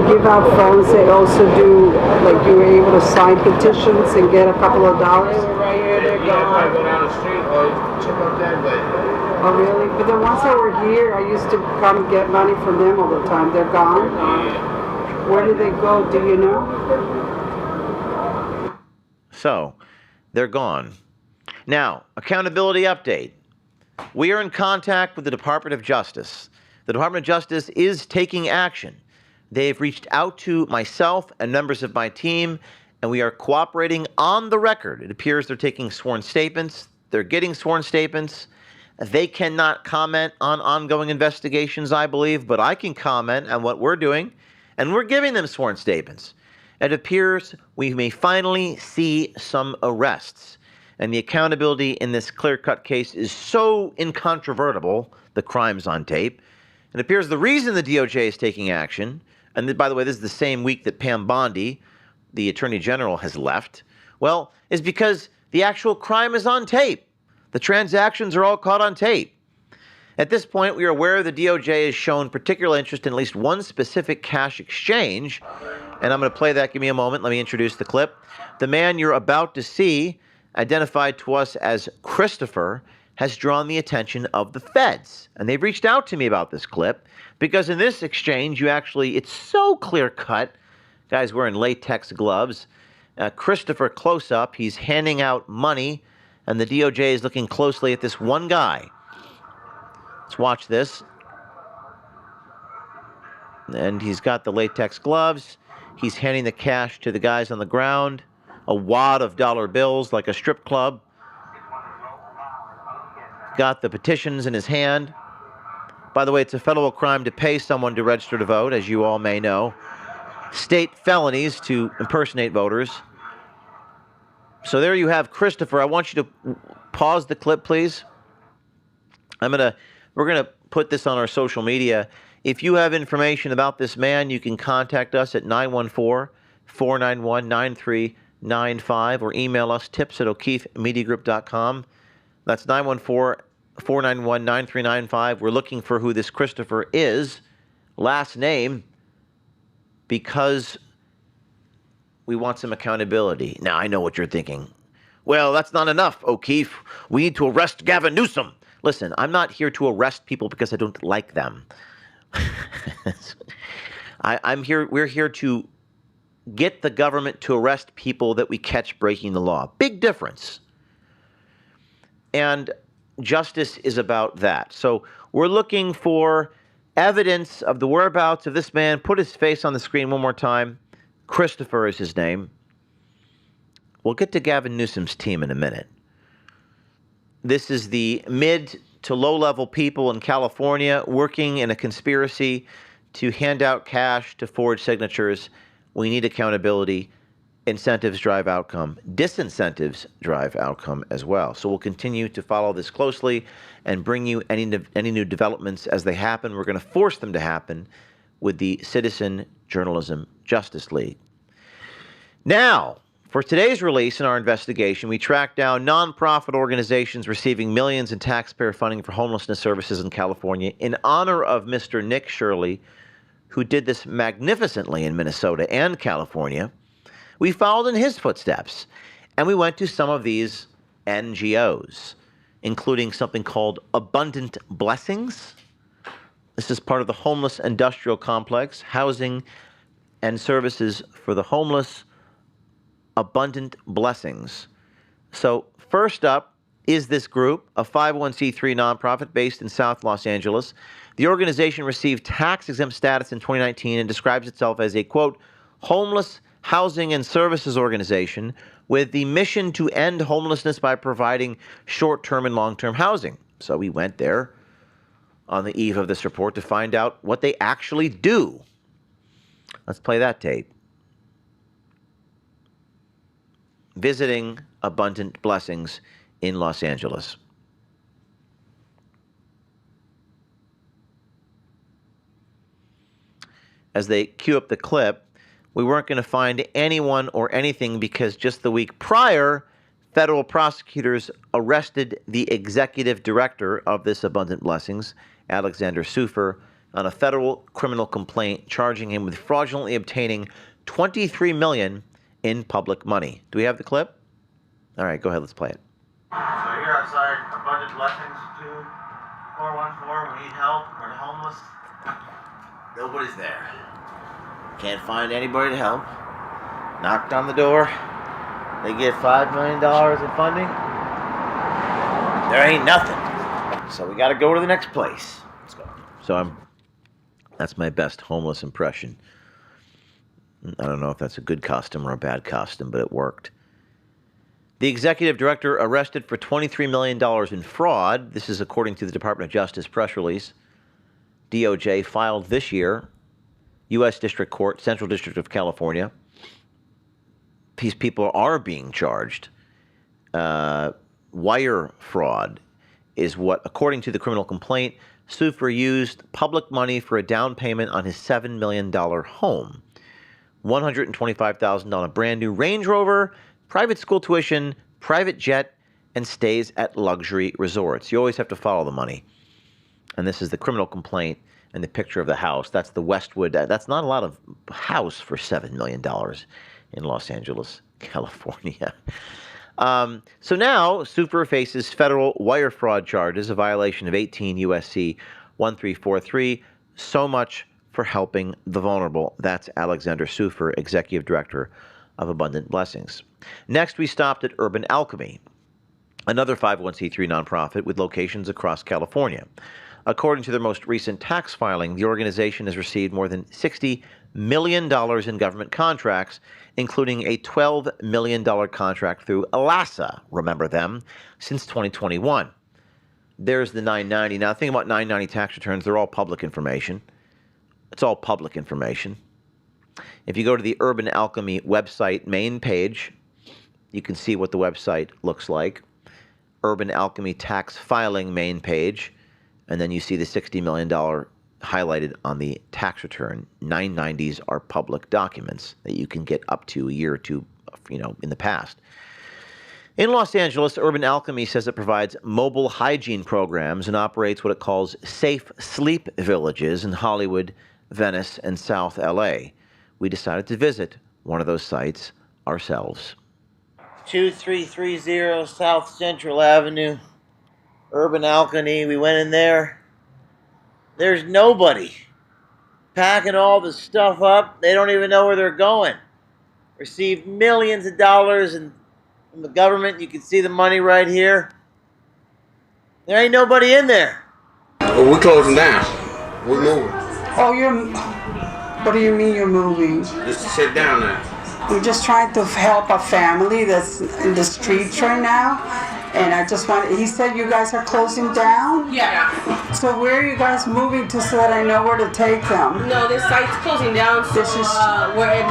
give out phones, they also do, like, you were able to sign petitions and get a couple of dollars. Right here, they're gone. Go down the street or check out that way. Oh, really? But the ones that were here, I used to come get money from them all the time. They're gone. Where did they go? Do you know? So, they're gone. Now, accountability update. We are in contact with the Department of Justice. The Department of Justice is taking action. They've reached out to myself and members of my team, and we are cooperating on the record. It appears they're taking sworn statements. They're getting sworn statements. They cannot comment on ongoing investigations, I believe, but I can comment on what we're doing, and we're giving them sworn statements. It appears we may finally see some arrests. And the accountability in this clear-cut case is so incontrovertible, the crime's on tape. It appears the reason the DOJ is taking action, and by the way, this is the same week that Pam Bondi, the Attorney General, has left, well, is because the actual crime is on tape. The transactions are all caught on tape. At this point, we are aware the DOJ has shown particular interest in at least one specific cash exchange, and I'm going to play that. Give me a moment. Let me introduce the clip. The man you're about to see, identified to us as Christopher, has drawn the attention of the feds. And they've reached out to me about this clip because in this exchange, it's so clear-cut. Guy's wearing latex gloves. Christopher, close up, he's handing out money, and the DOJ is looking closely at this one guy. Let's watch this. And he's got the latex gloves. He's handing the cash to the guys on the ground. A wad of dollar bills like a strip club. Got the petitions in his hand. By the way, it's a federal crime to pay someone to register to vote, as you all may know. State felonies to impersonate voters. So there you have Christopher. I want you to pause the clip, please. We're gonna put this on our social media. If you have information about this man, you can contact us at 914-491-9395 or email us tips@o'keefemediagroup.com. That's 914-491-9395. We're looking for who this Christopher is, last name, because we want some accountability. Now, I know what you're thinking. Well, that's not enough, O'Keefe. We need to arrest Gavin Newsom. Listen, I'm not here to arrest people because I don't like them. We're here to get the government to arrest people that we catch breaking the law. Big difference. And justice is about that. So we're looking for evidence of the whereabouts of this man. Put his face on the screen one more time. Christopher is his name. We'll get to Gavin Newsom's team in a minute. This is the mid to low-level people in California working in a conspiracy to hand out cash to forge signatures. We need accountability. Incentives drive outcome. Disincentives drive outcome as well. So we'll continue to follow this closely and bring you any new developments as they happen. We're going to force them to happen with the Citizen Journalism Justice League. Now, for today's release in our investigation, we tracked down nonprofit organizations receiving millions in taxpayer funding for homelessness services in California in honor of Mr. Nick Shirley, who did this magnificently in Minnesota and California. We followed in his footsteps, and we went to some of these NGOs, including something called Abundant Blessings. This is part of the homeless industrial complex, housing and services for the homeless. Abundant Blessings. So first up is this group, a 501c3 nonprofit based in South Los Angeles. The organization received tax-exempt status in 2019 and describes itself as a, quote, homeless housing and services organization with the mission to end homelessness by providing short-term and long-term housing. So we went there on the eve of this report to find out what they actually do. Let's play that tape. Visiting Abundant Blessings in Los Angeles. As they cue up the clip, we weren't going to find anyone or anything because just the week prior, federal prosecutors arrested the executive director of this Abundant Blessings, Alexander Sufer, on a federal criminal complaint charging him with fraudulently obtaining $23 million in public money. Do we have the clip? All right, go ahead, let's play it. So you're outside Abundant Blessings, too? 414, we need help. We're homeless. Nobody's there. Can't find anybody to help. Knocked on the door. They get $5 million in funding. There ain't nothing. So we got to go to the next place. Let's go. So that's my best homeless impression. I don't know if that's a good costume or a bad costume, but it worked. The executive director arrested for $23 million in fraud. This is according to the Department of Justice press release. DOJ filed this year, U.S. District Court, Central District of California. These people are being charged. Wire fraud is what, according to the criminal complaint, Sufer used public money for a down payment on his $7 million home. $125,000 brand new Range Rover, private school tuition, private jet, and stays at luxury resorts. You always have to follow the money. And this is the criminal complaint and the picture of the house. That's the Westwood. That's not a lot of house for $7 million in Los Angeles, California. So now Sufer faces federal wire fraud charges, a violation of 18 U.S.C. 1343. So much for helping the vulnerable. That's Alexander Sufer, Executive Director of Abundant Blessings. Next, we stopped at Urban Alchemy, another 501c3 nonprofit with locations across California. According to their most recent tax filing, the organization has received more than $60 million in government contracts, including a $12 million contract through ALASA, remember them, since 2021. There's the 990. Now, think about 990 tax returns. They're all public information. It's all public information. If you go to the Urban Alchemy website main page, you can see what the website looks like. Urban Alchemy tax filing main page, and then you see the $60 million highlighted on the tax return. 990s are public documents that you can get up to a year or two, in the past. In Los Angeles, Urban Alchemy says it provides mobile hygiene programs and operates what it calls safe sleep villages in Hollywood, Venice, and South LA. We decided to visit one of those sites ourselves. 2330 South Central Avenue, Urban Alchemy. We went in there. There's nobody. Packing all the stuff up. They don't even know where they're going. Received millions of dollars from the government. You can see the money right here. There ain't nobody in there. Oh, we're closing down. We're moving. Oh, what do you mean you're moving? Just to sit down there. We're just trying to help a family that's in the streets right now. And I just he said you guys are closing down? Yeah. So where are you guys moving to so that I know where to take them? No, this site's closing down, so we're in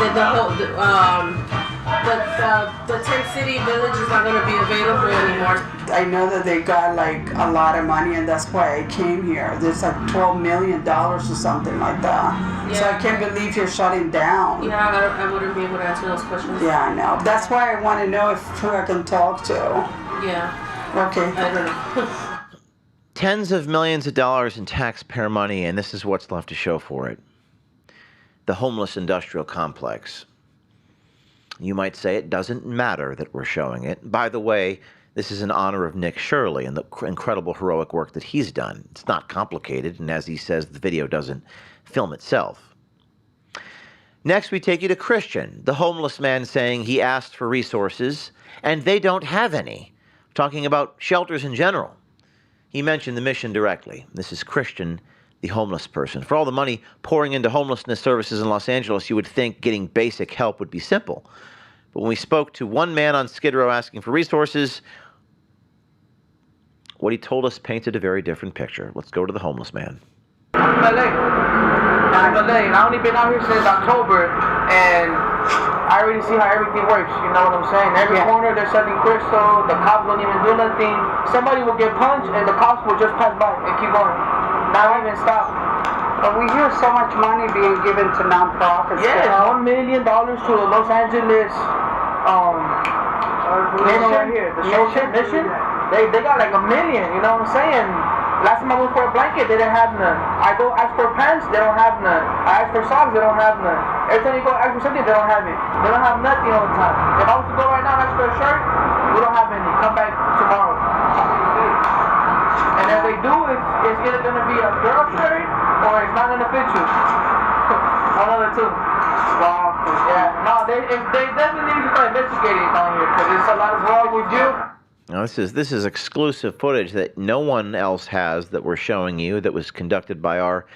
the tent city village is not going to be available anymore. I know that they got like a lot of money and that's why I came here. There's like $12 million or something like that. Yeah. So I can't believe you're shutting down. Yeah, I wouldn't be able to answer those questions. Yeah, I know. That's why I want to know who I can talk to. Yeah. Okay. I don't know. Tens of millions of dollars in taxpayer money, and this is what's left to show for it. The homeless industrial complex. You might say it doesn't matter that we're showing it. By the way, this is in honor of Nick Shirley and the incredible heroic work that he's done. It's not complicated, and as he says, the video doesn't film itself. Next, we take you to Christian, the homeless man saying he asked for resources, and they don't have any. Talking about shelters in general. He mentioned the mission directly. This is Christian, the homeless person. For all the money pouring into homelessness services in Los Angeles, you would think getting basic help would be simple. But when we spoke to one man on Skid Row asking for resources, what he told us painted a very different picture. Let's go to the homeless man. I only been out here since October, and I already see how everything works. You know what I'm saying? Every corner they're selling crystal. The cops won't even do nothing. Somebody will get punched, and the cops will just pass by and keep going. Not even stop. But we hear so much money being given to nonprofits. Yeah, $1 million to the Los Angeles mission right here. The mission. They got like $1 million. You know what I'm saying? Last time I went for a blanket, they didn't have none. I go ask for pants, they don't have none. I ask for socks, they don't have none. Every time you go ask for something, they don't have it. They don't have nothing all the time. If I was to go right now and ask for a shirt, we don't have any. Come back tomorrow. And if they do, it's too. Wow. Yeah. No, they definitely need to start investigating on here because there's a lot of wrong with you. Now, this is exclusive footage that no one else has that we're showing you, that was conducted by our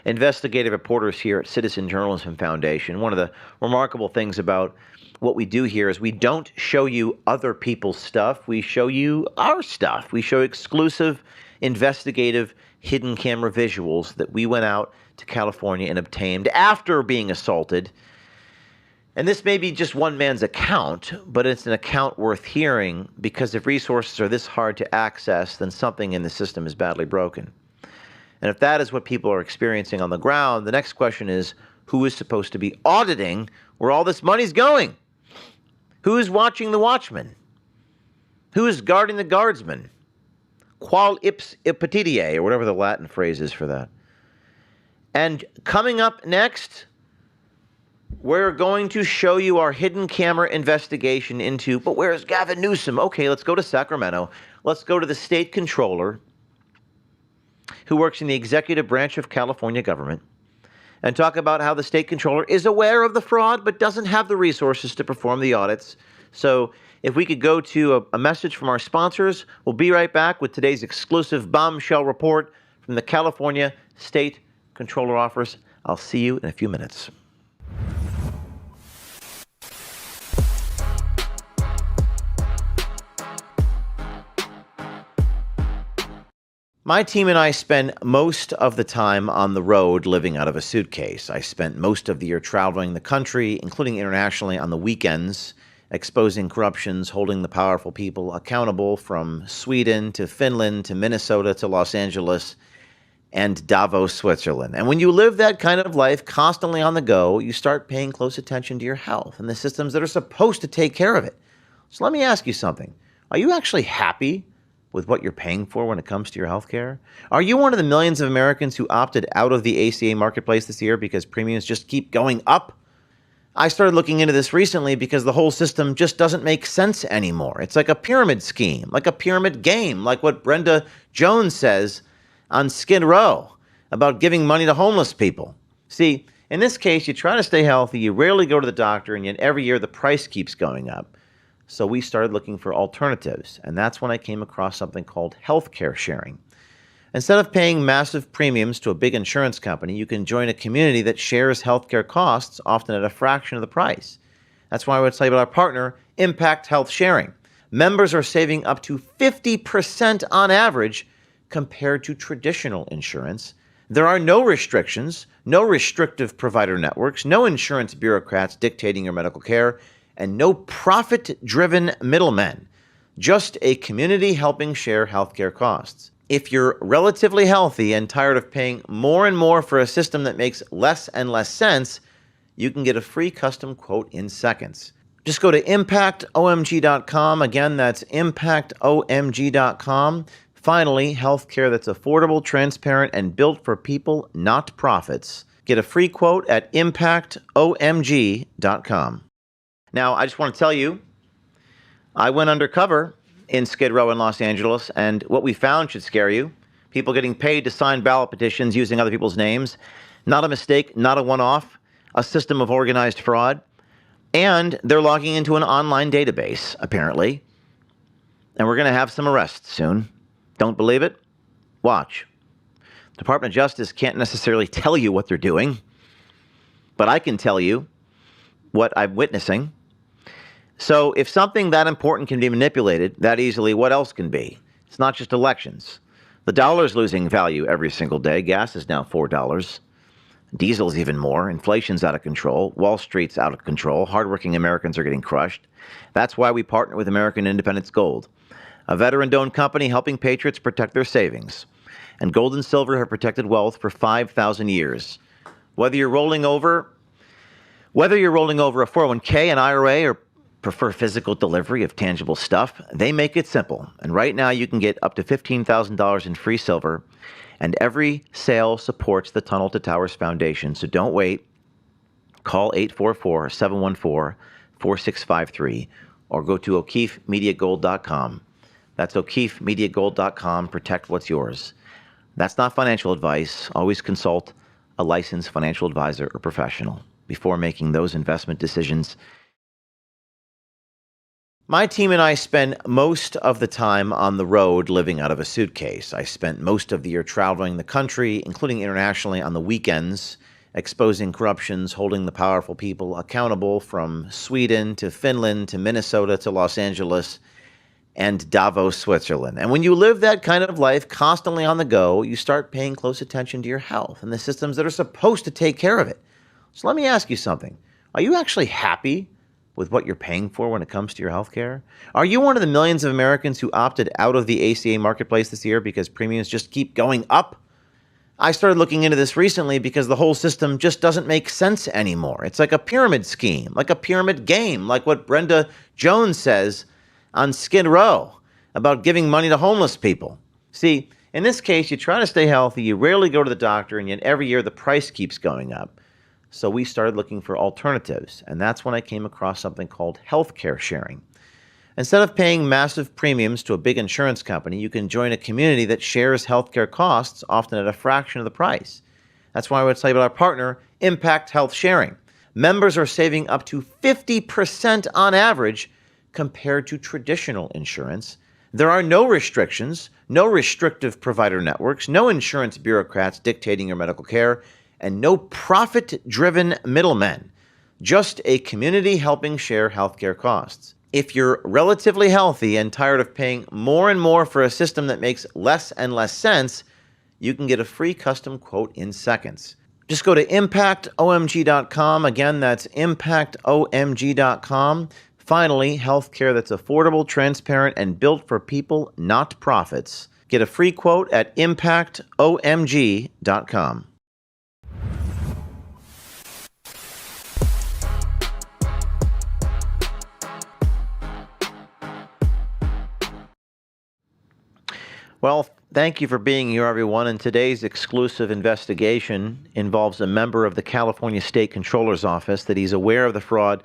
investigative reporters here at Citizen Journalism Foundation. One of the remarkable things about what we do here is we don't show you other people's stuff. We show you our stuff. We show exclusive investigative hidden camera visuals that we went out to California and obtained after being assaulted. And this may be just one man's account, but it's an account worth hearing, because if resources are this hard to access, then something in the system is badly broken. And if that is what people are experiencing on the ground, the next question is, who is supposed to be auditing where all this money's going? Who is watching the watchman? Who is guarding the guardsman? Qual ips ipatitiae, or whatever the Latin phrase is for that. And coming up next, we're going to show you our hidden camera investigation into, but where's Gavin Newsom? Okay, let's go to Sacramento. Let's go to the state controller, who works in the executive branch of California government, and talk about how the state controller is aware of the fraud but doesn't have the resources to perform the audits. So if we could go to a message from our sponsors, we'll be right back with today's exclusive bombshell report from the California State Controller Office. I'll see you in a few minutes. My team and I spend most of the time on the road living out of a suitcase. I spent most of the year traveling the country, including internationally on the weekends, exposing corruptions, holding the powerful people accountable, from Sweden to Finland to Minnesota to Los Angeles and Davos, Switzerland. And when you live that kind of life constantly on the go, you start paying close attention to your health and the systems that are supposed to take care of it. So let me ask you something. Are you actually happy with what you're paying for when it comes to your health care? Are you one of the millions of Americans who opted out of the ACA marketplace this year because premiums just keep going up? I started looking into this recently because the whole system just doesn't make sense anymore. It's like a pyramid scheme, like a pyramid game, like what Brenda Jones says on Skid Row about giving money to homeless people. See, in this case, you try to stay healthy, you rarely go to the doctor, and yet every year the price keeps going up. So we started looking for alternatives, and that's when I came across something called healthcare sharing. Instead of paying massive premiums to a big insurance company, you can join a community that shares healthcare costs, often at a fraction of the price. That's why I would tell you about our partner, Impact Health Sharing. Members are saving up to 50% on average compared to traditional insurance. There are no restrictions, no restrictive provider networks, no insurance bureaucrats dictating your medical care, and no profit-driven middlemen, just a community helping share healthcare costs. If you're relatively healthy and tired of paying more and more for a system that makes less and less sense, you can get a free custom quote in seconds. Just go to impactomg.com. Again, that's impactomg.com. Finally, healthcare that's affordable, transparent, and built for people, not profits. Get a free quote at impactomg.com. Now, I just want to tell you, I went undercover in Skid Row in Los Angeles, and what we found should scare you. People getting paid to sign ballot petitions using other people's names. Not a mistake, not a one-off, a system of organized fraud. And they're logging into an online database, apparently. And we're going to have some arrests soon. Don't believe it? Watch. The Department of Justice can't necessarily tell you what they're doing, but I can tell you what I'm witnessing. So if something that important can be manipulated that easily, what else can be? It's not just elections. The dollar's losing value every single day. Gas is now $4. Diesel's even more. Inflation's out of control. Wall Street's out of control. Hardworking Americans are getting crushed. That's why we partner with American Independence Gold, a veteran-owned company helping patriots protect their savings. And gold and silver have protected wealth for 5,000 years. Whether you're rolling over a 401k, an IRA, or prefer physical delivery of tangible stuff, they make it simple. And right now you can get up to $15,000 in free silver, and every sale supports the Tunnel to Towers Foundation. So don't wait. Call 844-714-4653 or go to o'keefemediagold.com. That's o'keefemediagold.com. Protect what's yours. That's not financial advice. Always consult a licensed financial advisor or professional. before making those investment decisions. My team and I spend most of the time on the road living out of a suitcase. I spent most of the year traveling the country, including internationally on the weekends, exposing corruptions, holding the powerful people accountable from Sweden to Finland to Minnesota to Los Angeles and Davos, Switzerland. And when you live that kind of life constantly on the go, you start paying close attention to your health and the systems that are supposed to take care of it. So let me ask you something. Are you actually happy with what you're paying for when it comes to your health care? Are you one of the millions of Americans who opted out of the ACA marketplace this year because premiums just keep going up? I started looking into this recently because the whole system just doesn't make sense anymore. It's like a pyramid scheme, like a pyramid game, like what Brenda Jones says on Skid Row about giving money to homeless people. See, in this case, you try to stay healthy, you rarely go to the doctor, and yet every year the price keeps going up. So we started looking for alternatives, and that's when I came across something called healthcare sharing. Instead of paying massive premiums to a big insurance company, you can join a community that shares healthcare costs, often at a fraction of the price. That's why I would tell you about our partner, Impact Health Sharing. Members are saving up to 50% on average compared to traditional insurance. There are no restrictions, no restrictive provider networks, no insurance bureaucrats dictating your medical care, and no profit-driven middlemen, just a community helping share healthcare costs. If you're relatively healthy and tired of paying more and more for a system that makes less and less sense, you can get a free custom quote in seconds. Just go to impactomg.com. Again, that's impactomg.com. Finally, healthcare that's affordable, transparent, and built for people, not profits. Get a free quote at impactomg.com. Well, thank you for being here, everyone. And today's exclusive investigation involves a member of the California State Controller's Office that he's aware of the fraud,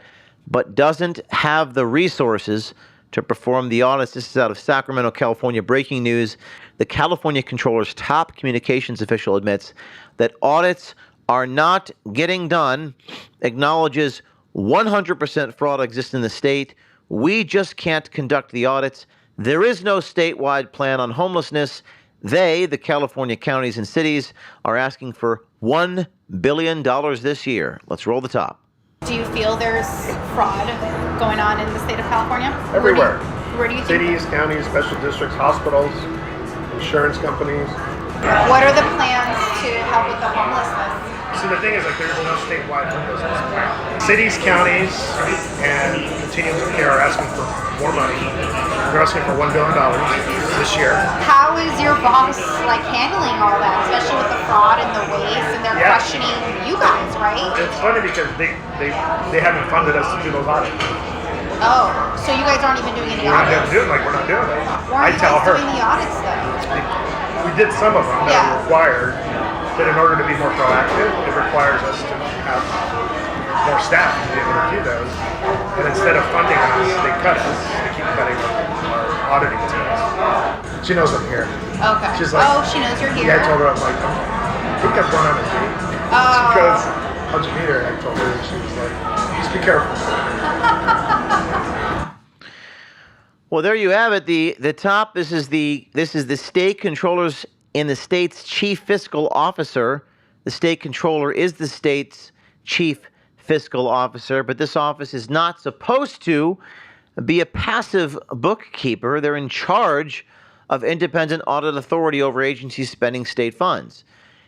but doesn't have the resources to perform the audits. This is out of Sacramento, California. Breaking news. The California Controller's top communications official admits that audits are not getting done, acknowledges 100% fraud exists in the state. We just can't conduct the audits. There is no statewide plan on homelessness. They, the California counties and cities, are asking for $1 billion this year. Let's roll the top. Do you feel there's fraud going on in the state of California? Everywhere. Where do you think? Cities, counties, special districts, hospitals, insurance companies. What are the plans to help with the homelessness? See, the thing is, like, there's no statewide homelessness plan. Cities, counties, and continuum of care are asking for more money. They're asking for $1 billion this year. How is your boss handling all that, especially with the fraud and the waste, and they're questioning you guys, right? It's funny because they haven't funded us to do those audits. Oh, so you guys aren't even doing any We're audits? we're not doing it. Why I are you tell guys her. doing the audits though? We did some of them that are required, but in order to be more proactive, it requires us to have more staff to be able to do those. And instead of funding us, they cut us. They keep cutting our auditing teams. She knows I'm here. Okay. She's like, oh, she knows you're here. Yeah, I told her, I'm like, I think I'm going on a date. She goes, how'd you meet her? I told her, and she was like, just be careful. Well, there you have it. The top. This is the state controllers in the state's chief fiscal officer. The state controller is the state's chief fiscal officer, but this office is not supposed to be a passive bookkeeper. They're in charge of independent audit authority over agencies spending state funds.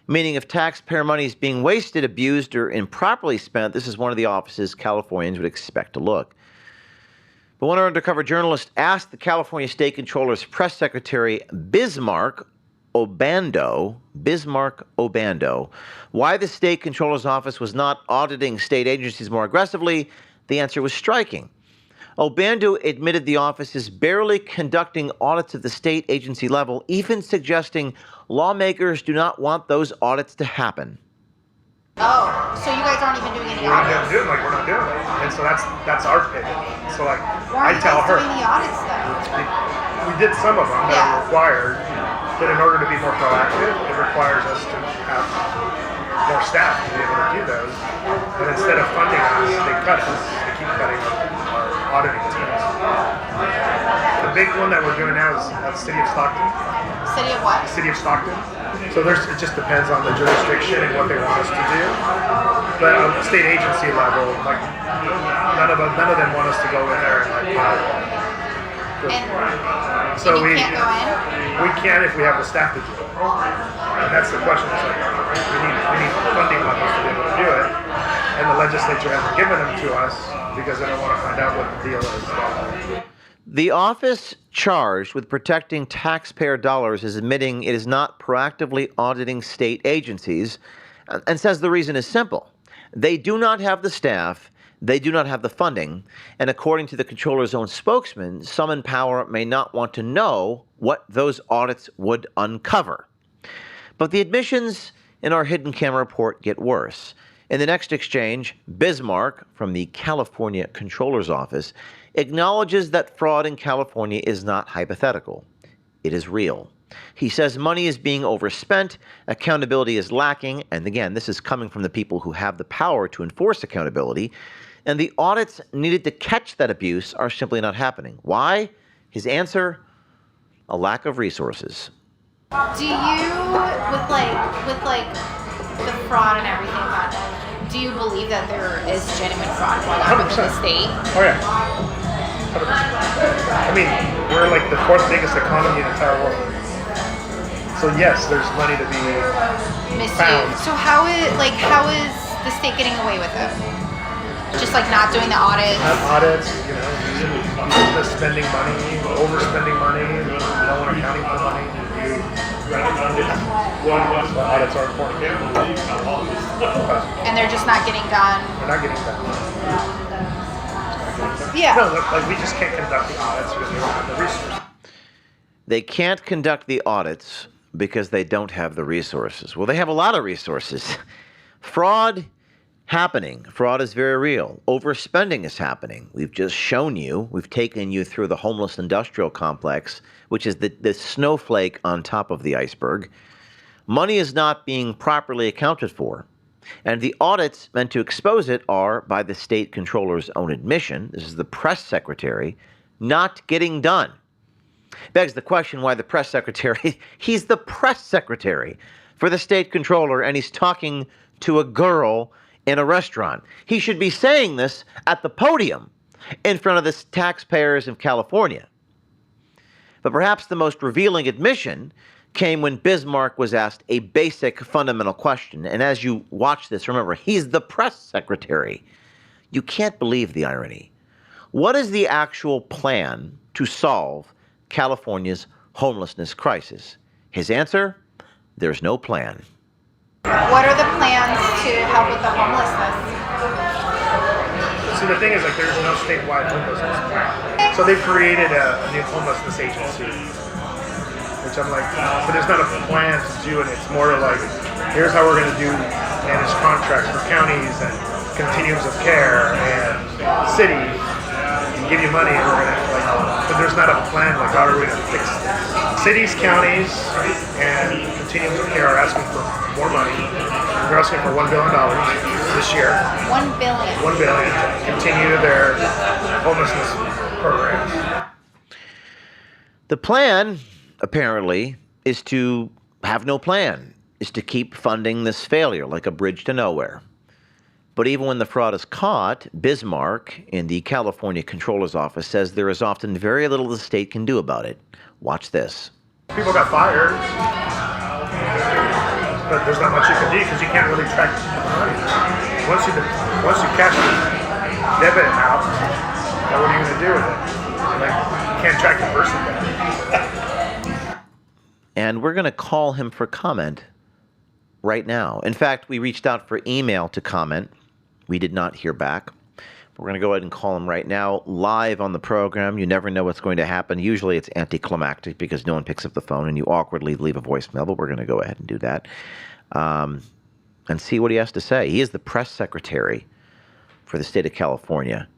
Meaning if taxpayer money is being wasted, abused, or improperly spent, this is one of the offices Californians would expect to look. But one undercover journalist asked the California State Controller's press secretary, Bismarck Obando, why the State Controller's Office was not auditing state agencies more aggressively. The answer was striking. Obando admitted the office is barely conducting audits at the state agency level, even suggesting lawmakers do not want those audits to happen. Oh, so you guys aren't even doing any audits? We're not doing it. And so that's our pay. So Why are I tell her. doing the audits though? We did some of them that are required, but in order to be more proactive, it requires us to have more staff to be able to do those. And instead of funding us, they cut us. They keep cutting our auditing teams. The big one that we're doing now is the City of Stockton. City of what? City of Stockton. So it just depends on the jurisdiction and what they want us to do. But on the state agency level, like none of them want us to go in there and so you can't go in? We can if we have the staff to do it. And that's the question. It's like we need funding levels to be able to do it. And the legislature hasn't given them to us because they don't want to find out what the deal is. The office charged with protecting taxpayer dollars is admitting it is not proactively auditing state agencies and says the reason is simple. They do not have the staff, they do not have the funding, and according to the controller's own spokesman, some in power may not want to know what those audits would uncover. But the admissions in our hidden camera report get worse. In the next exchange, Bismarck, from the California Controller's Office, acknowledges that fraud in California is not hypothetical. It is real. He says money is being overspent, accountability is lacking, and again, this is coming from the people who have the power to enforce accountability, and the audits needed to catch that abuse are simply not happening. Why? His answer, a lack of resources. Do you, with the fraud and everything about it, do you believe that there is genuine fraud going on within the state? Oh yeah. 100%. I mean, we're like the fourth biggest economy in the entire world. So yes, there's money to be found. So how is the state getting away with it? Just like not doing the audits? Not audits, spending money, overspending money, no one accounting for money. Audits are important. And they're just not getting done? They're not getting done. Yeah. No, like we just can't conduct the audits because we don't have the resources. They can't conduct the audits because they don't have the resources. Well, they have a lot of resources. Fraud happening. Fraud is very real. Overspending is happening. We've just shown you, we've taken you through the homeless industrial complex, which is the snowflake on top of the iceberg. Money is not being properly accounted for. And the audits meant to expose it are, by the state controller's own admission, this is the press secretary, not getting done. Begs the question why the press secretary, he's the press secretary for the state controller, and he's talking to a girl in a restaurant. He should be saying this at the podium in front of the taxpayers of California. But perhaps the most revealing admission came when Bismarck was asked a basic fundamental question. And as you watch this, remember, he's the press secretary. You can't believe the irony. What is the actual plan to solve California's homelessness crisis? His answer, there's no plan. What are the plans to help with the homelessness? So the thing is, like, there's no statewide homelessness plan. So they've created a new homelessness agency, which I'm like, but there's not a plan to do it. It's more like, here's how we're going to manage contracts for counties and continuums of care and cities. Give you money, and we're gonna but there's not a plan. Like, how are we gonna fix this? Cities, counties, and continuums of care are asking for more money. They're asking for $1 billion this year. $1 billion. $1 billion to continue their homelessness programs. The plan, apparently, is to have no plan, is to keep funding this failure like a bridge to nowhere. But even when the fraud is caught, Bismarck in the California Controller's Office says there is often very little the state can do about it. Watch this. People got fired, but there's not much you can do because you can't really track the money. Once you cash the debit out, now what are you going to do with it? Like, you can't track the person down. And we're going to call him for comment right now. In fact, we reached out for email to comment. We did not hear back. We're going to go ahead and call him right now, live on the program. You never know what's going to happen. Usually it's anticlimactic because no one picks up the phone and you awkwardly leave a voicemail, but we're going to go ahead and do that and see what he has to say. He is the press secretary for the state of California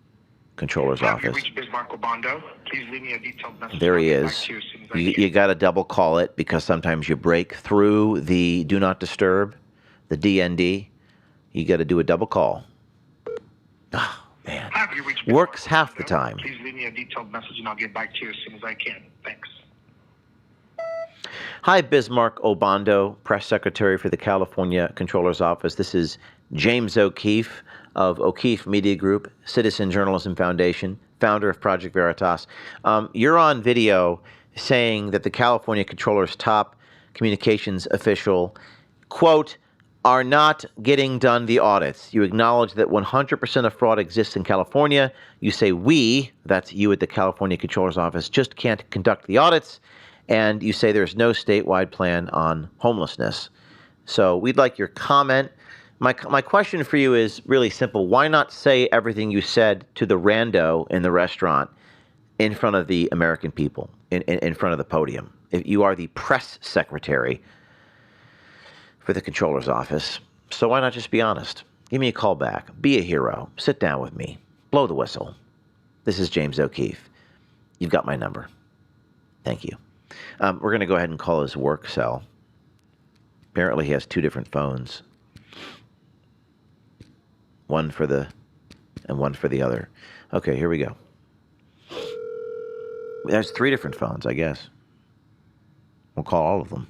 Controller's Office. Please leave me a detailed message. There he is. You got to double call it because sometimes you break through the do not disturb. the DND, you got to do a double call. Oh, man. Works half the time. Please leave me a detailed message and I'll get back to you as soon as I can. Thanks. Hi, Bismarck Obando, Press Secretary for the California Controller's Office. This is James O'Keefe of O'Keefe Media Group, Citizen Journalism Foundation, founder of Project Veritas. You're on video saying that the California Controller's top communications official, quote, are not getting done the audits. You acknowledge that 100% of fraud exists in California. You say we, that's you at the California Controller's Office, just can't conduct the audits. And you say there's no statewide plan on homelessness. So we'd like your comment. My question for you is really simple. Why not say everything you said to the rando in the restaurant in front of the American people, in front of the podium? If you are the press secretary for the Controller's Office, so why not just be honest? Give me a call back. Be a hero. Sit down with me. Blow the whistle. This is James O'Keefe. You've got my number. Thank you. We're going to go ahead and call his work cell. Apparently he has two different phones. One for the and one for the other. Okay, here we go. There's three different phones, I guess. We'll call all of them.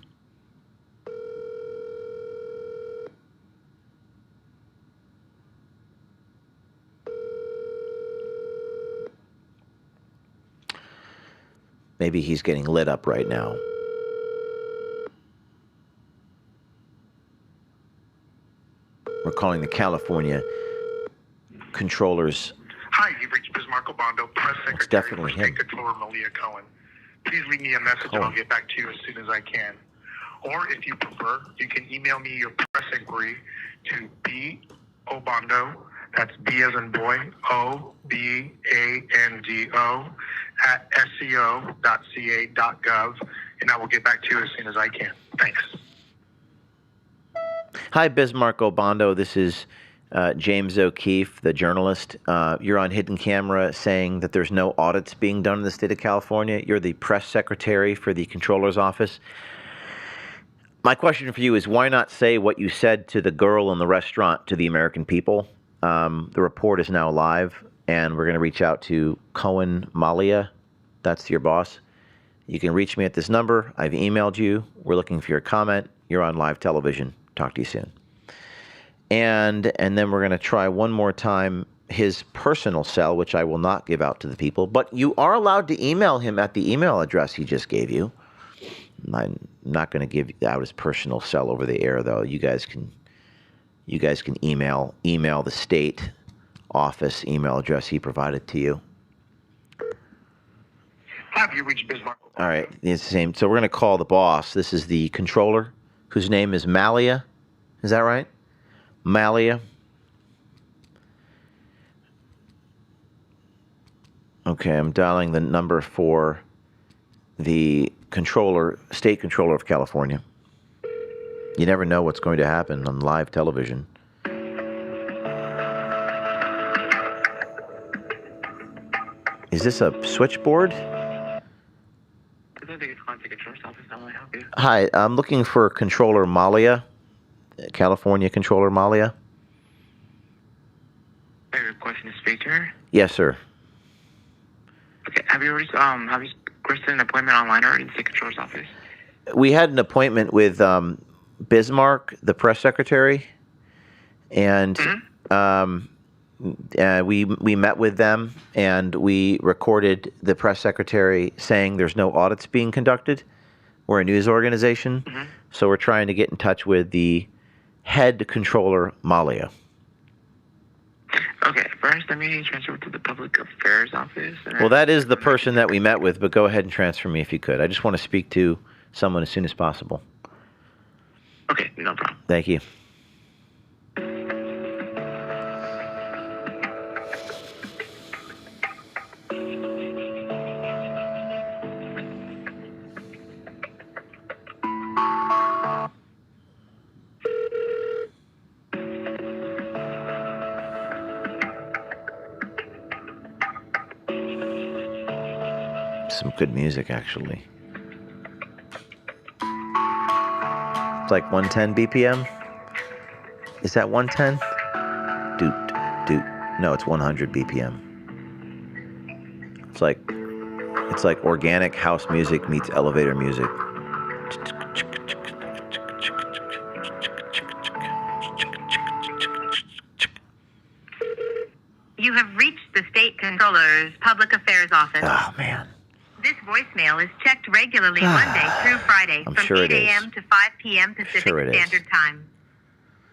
Maybe he's getting lit up right now. We're calling the California Controllers. Hi, you've reached Bismarck Obando, Press Secretary It's definitely for State him. Controller Malia Cohen. Please leave me a message and I'll get back to you as soon as I can. Or if you prefer, you can email me your press inquiry to Obando, that's B as in boy, OBANDO, at sco.ca.gov, and I will get back to you as soon as I can. Thanks. Hi, Bismarck Obando. This is James O'Keefe, the journalist. You're on hidden camera saying that there's no audits being done in the state of California. You're the press secretary for the Controller's Office. My question for you is, why not say what you said to the girl in the restaurant to the American people? The report is now live, and we're going to reach out to Cohen Malia. That's your boss. You can reach me at this number. I've emailed you. We're looking for your comment. You're on live television. Talk to you soon. And then we're going to try one more time his personal cell, which I will not give out to the people. But you are allowed to email him at the email address he just gave you. I'm not going to give out his personal cell over the air, though. You guys can email the state office email address he provided to you. Have you reached Bismarck? All right, it's the same. So we're going to call the boss. This is the controller, whose name is Malia. Is that right? Malia. Okay, I'm dialing the number for the controller, state controller of California. You never know what's going to happen on live television. Is this a switchboard? Hi, I'm looking for Controller Malia, California Controller Malia. Are you requesting to speak to her? Yes, sir. Okay, have you requested an appointment online already in the state controller's office? We had an appointment with Bismarck, the press secretary, and we met with them, and we recorded the press secretary saying there's no audits being conducted. We're a news organization, so we're trying to get in touch with the head controller, Malia. Okay, first let me transfer to the public affairs office. Well, that is the person that we met with, but go ahead and transfer me if you could. I just want to speak to someone as soon as possible. Okay, no problem. Thank you. Some good music, actually. It's like 110 BPM. Is that 110? Doot. No, it's 100 BPM. It's like organic house music meets elevator music. You have reached the State Controller's Public Affairs Office. Oh, man. This voicemail is checked regularly Monday through Friday I'm from sure 8 it is. a.m. to 5 p.m. Pacific Sure it is. Standard Time.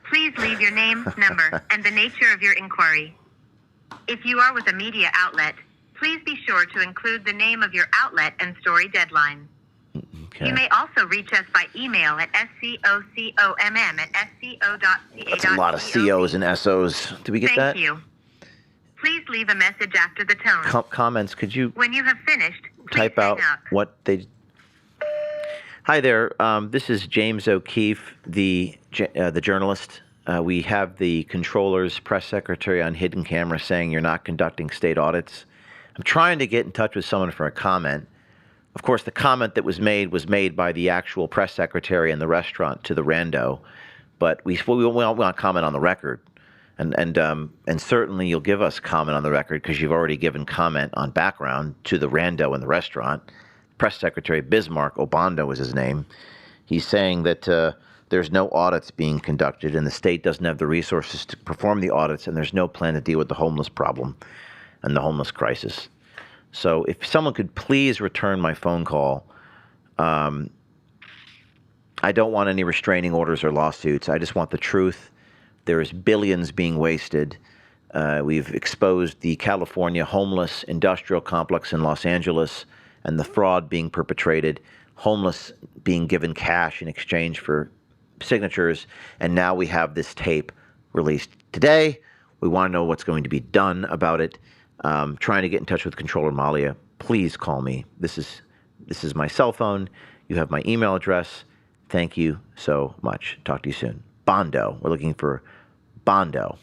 Please leave your name, number, and the nature of your inquiry. If you are with a media outlet, please be sure to include the name of your outlet and story deadline. Okay. You may also reach us by email at scocomm@sco.ca. That's a lot of COs and SOs. Did we get that? Thank you. Please leave a message after the tone. Comments, could you When you have finished, type out what they... Hi there. This is James O'Keefe, the journalist. We have the controller's press secretary on hidden camera saying you're not conducting state audits. I'm trying to get in touch with someone for a comment. Of course, the comment that was made by the actual press secretary in the restaurant to the rando, but we want comment on the record, and certainly you'll give us comment on the record because you've already given comment on background to the rando in the restaurant. Press Secretary Bismarck Obando is his name. He's saying that there's no audits being conducted and the state doesn't have the resources to perform the audits, and there's no plan to deal with the homeless problem and the homeless crisis. So if someone could please return my phone call. I don't want any restraining orders or lawsuits. I just want the truth. There is billions being wasted. We've exposed the California homeless industrial complex in Los Angeles and the fraud being perpetrated, homeless being given cash in exchange for signatures, and now we have this tape released today. We want to know what's going to be done about it. Trying to get in touch with Controller Malia. Please call me. This is my cell phone. You have my email address. Thank you so much. Talk to you soon. Bondo. We're looking for Bondo.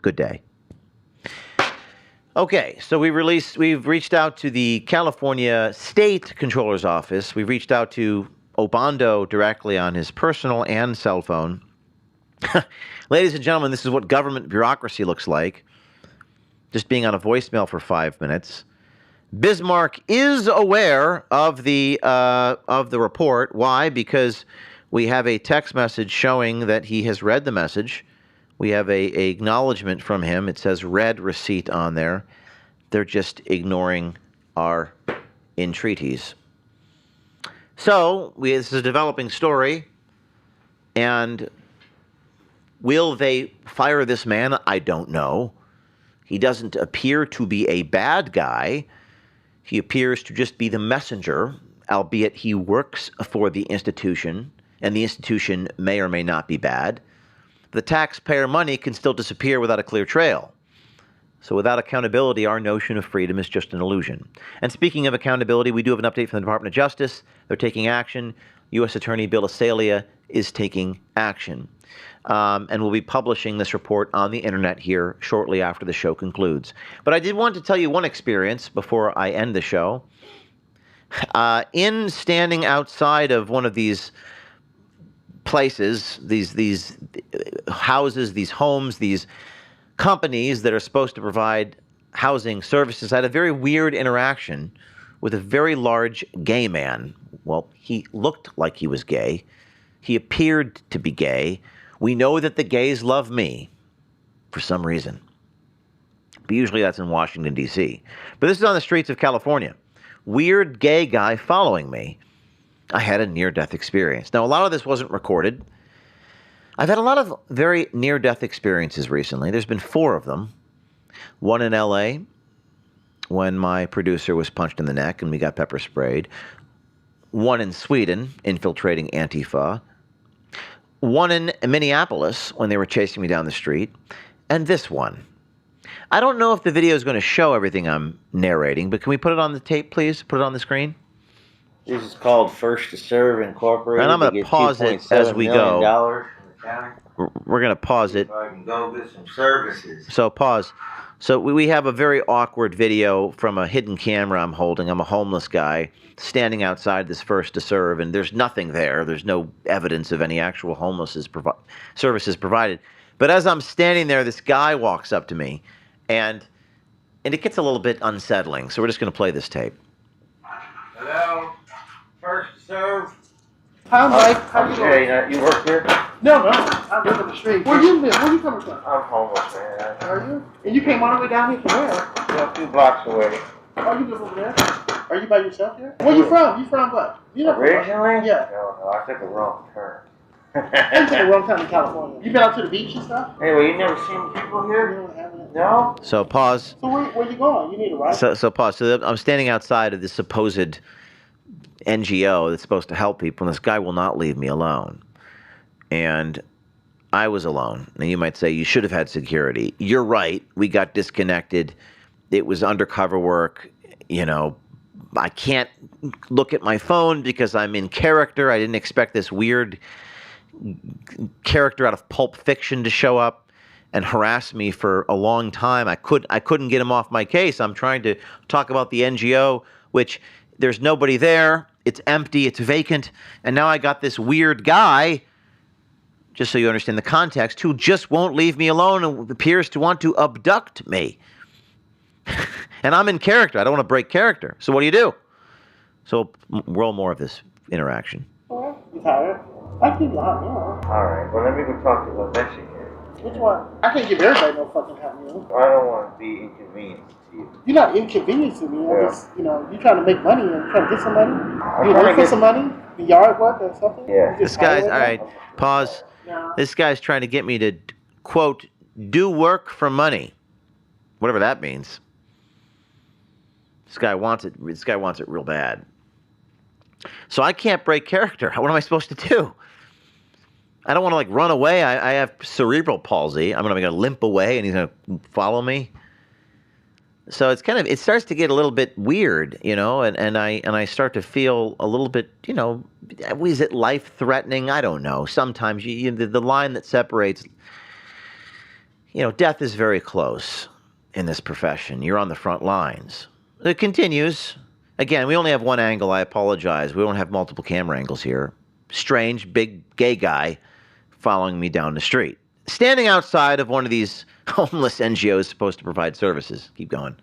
Good day. Okay, so we've reached out to the California State Controller's Office. We've reached out to Obando directly on his personal and cell phone. Ladies and gentlemen, this is what government bureaucracy looks like. Just being on a voicemail for 5 minutes. Bismarck is aware of the report. Why? Because we have a text message showing that he has read the message. We have a acknowledgement from him. It says read receipt on there. They're just ignoring our entreaties. So this is a developing story. And will they fire this man? I don't know. He doesn't appear to be a bad guy. He appears to just be the messenger, albeit he works for the institution, and the institution may or may not be bad. The taxpayer money can still disappear without a clear trail. So without accountability, our notion of freedom is just an illusion. And speaking of accountability, we do have an update from the Department of Justice. They're taking action. U.S. Attorney Bill Asalia is taking action. And we'll be publishing this report on the internet here shortly after the show concludes. But I did want to tell you one experience before I end the show. In standing outside of one of these places, these houses, these homes, these companies that are supposed to provide housing services, I had a very weird interaction with a very large gay man. Well, he looked like he was gay. He appeared to be gay. We know that the gays love me for some reason. But usually that's in Washington, D.C. But this is on the streets of California. Weird gay guy following me. I had a near-death experience. Now, a lot of this wasn't recorded. I've had a lot of very near-death experiences recently. There's been 4 of them. One in L.A., when my producer was punched in the neck and we got pepper sprayed. One in Sweden, infiltrating Antifa. One in Minneapolis, when they were chasing me down the street. And this one. I don't know if the video is going to show everything I'm narrating, but can we put it on the tape, please? Put it on the screen? This is called First to Serve Incorporated. And I'm going to pause it as we go. We're going to pause it. I can go get some services. So pause. So we have a very awkward video from a hidden camera I'm holding. I'm a homeless guy standing outside this First to Serve, and there's nothing there. There's no evidence of any actual services provided. But as I'm standing there, this guy walks up to me, and it gets a little bit unsettling. So we're just going to play this tape. Hello, First to Serve. Hi, Mike. How you Jay, doing? you work here? No, I live in the street. Where you live? Where you coming from? I'm homeless, man. Are you? And you came all the way down here from where? Yeah, a few blocks away. Oh, you live over there? Are you by yourself here? Where you from? You from what? You not from Originally? Yeah. No, I took a wrong turn. You took a wrong time in California. You been out to the beach and stuff? Anyway, you never seen people here? No? So pause. So where you going? You need a ride? So pause. So I'm standing outside of this supposed NGO that's supposed to help people, and this guy will not leave me alone. And I was alone. And you might say, you should have had security. You're right. We got disconnected. It was undercover work. You know, I can't look at my phone because I'm in character. I didn't expect this weird character out of Pulp Fiction to show up and harass me for a long time. I couldn't get him off my case. I'm trying to talk about the NGO, which there's nobody there. It's empty. It's vacant. And now I got this weird guy, just so you understand the context, who just won't leave me alone and appears to want to abduct me. And I'm in character. I don't want to break character. So what do? So roll more of this interaction. You tired? I can give you a hot meal. Alright, well let me go talk to the Mexican. Which one? I can't give everybody no fucking hot meal. I don't want to be inconvenienced to you. You're not inconvenienced to me. Yeah. I just, you trying to make money and trying to get some money. I'm You trying work to for some money? The yard work or something? Yeah. You just This guy's, tired all right right, now? pause. No. This guy's trying to get me to, quote, do work for money. Whatever that means. This guy wants it. This guy wants it real bad. So I can't break character. What am I supposed to do? I don't want to run away. I have cerebral palsy. I'm going to limp away, and he's going to follow me. So it's it starts to get a little bit weird, and I start to feel a little bit, is it life threatening? I don't know. Sometimes the line that separates, death is very close in this profession. You're on the front lines. It continues. Again, we only have one angle. I apologize. We don't have multiple camera angles here. Strange, big, gay guy following me down the street. Standing outside of one of these homeless NGOs supposed to provide services. Keep going.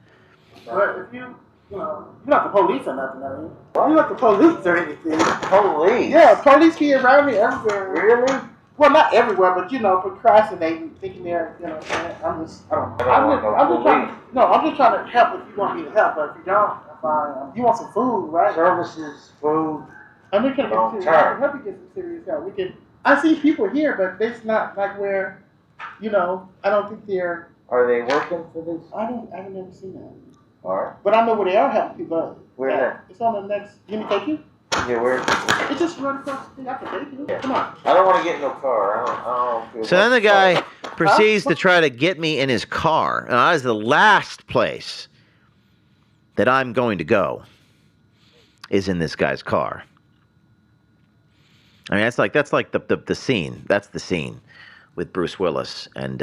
But if you're not the police or nothing, are you? You're not the police or anything. Police? Yeah, police be around me everywhere. Really? Well, not everywhere, but procrastinating, thinking they're, I'm just trying to help if you want me to help, but if you don't, I'm fine. You want some food, right? Services, food. I'm just trying to Long get serious. I term. can help you get some serious help. I see people here, but it's not like where, I don't think they're. Are they working for this? I've never seen that. Alright. But I know where they are helping people. Where's that? It's on the next. You want me to take you? Yeah, where? It's just right across the street. I can take you. Yeah. Come on. I don't want to get in no car. I don't feel So then the guy comfortable. proceeds to try to get me in his car. And that is the last place that I'm going to go, is in this guy's car. I mean, that's like the scene. That's the scene with Bruce Willis and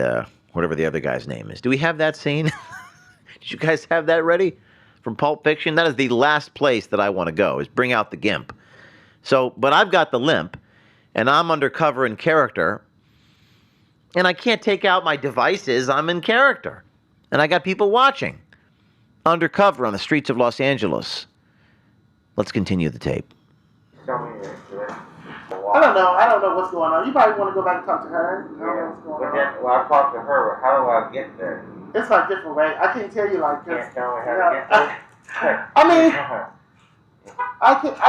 whatever the other guy's name is. Do we have that scene? Did you guys have that ready from Pulp Fiction? That is the last place that I want to go, is bring out the gimp. So, but I've got the limp, and I'm undercover in character, and I can't take out my devices. I'm in character, and I got people watching. Undercover on the streets of Los Angeles. Let's continue the tape. Tell me this, I don't know what's going on. You probably want to go back and talk to her. I don't know what's going But on. then, well, I talked to her, but how do I get there? It's like different way. I can't tell you like this. Can't tell me how to get there? I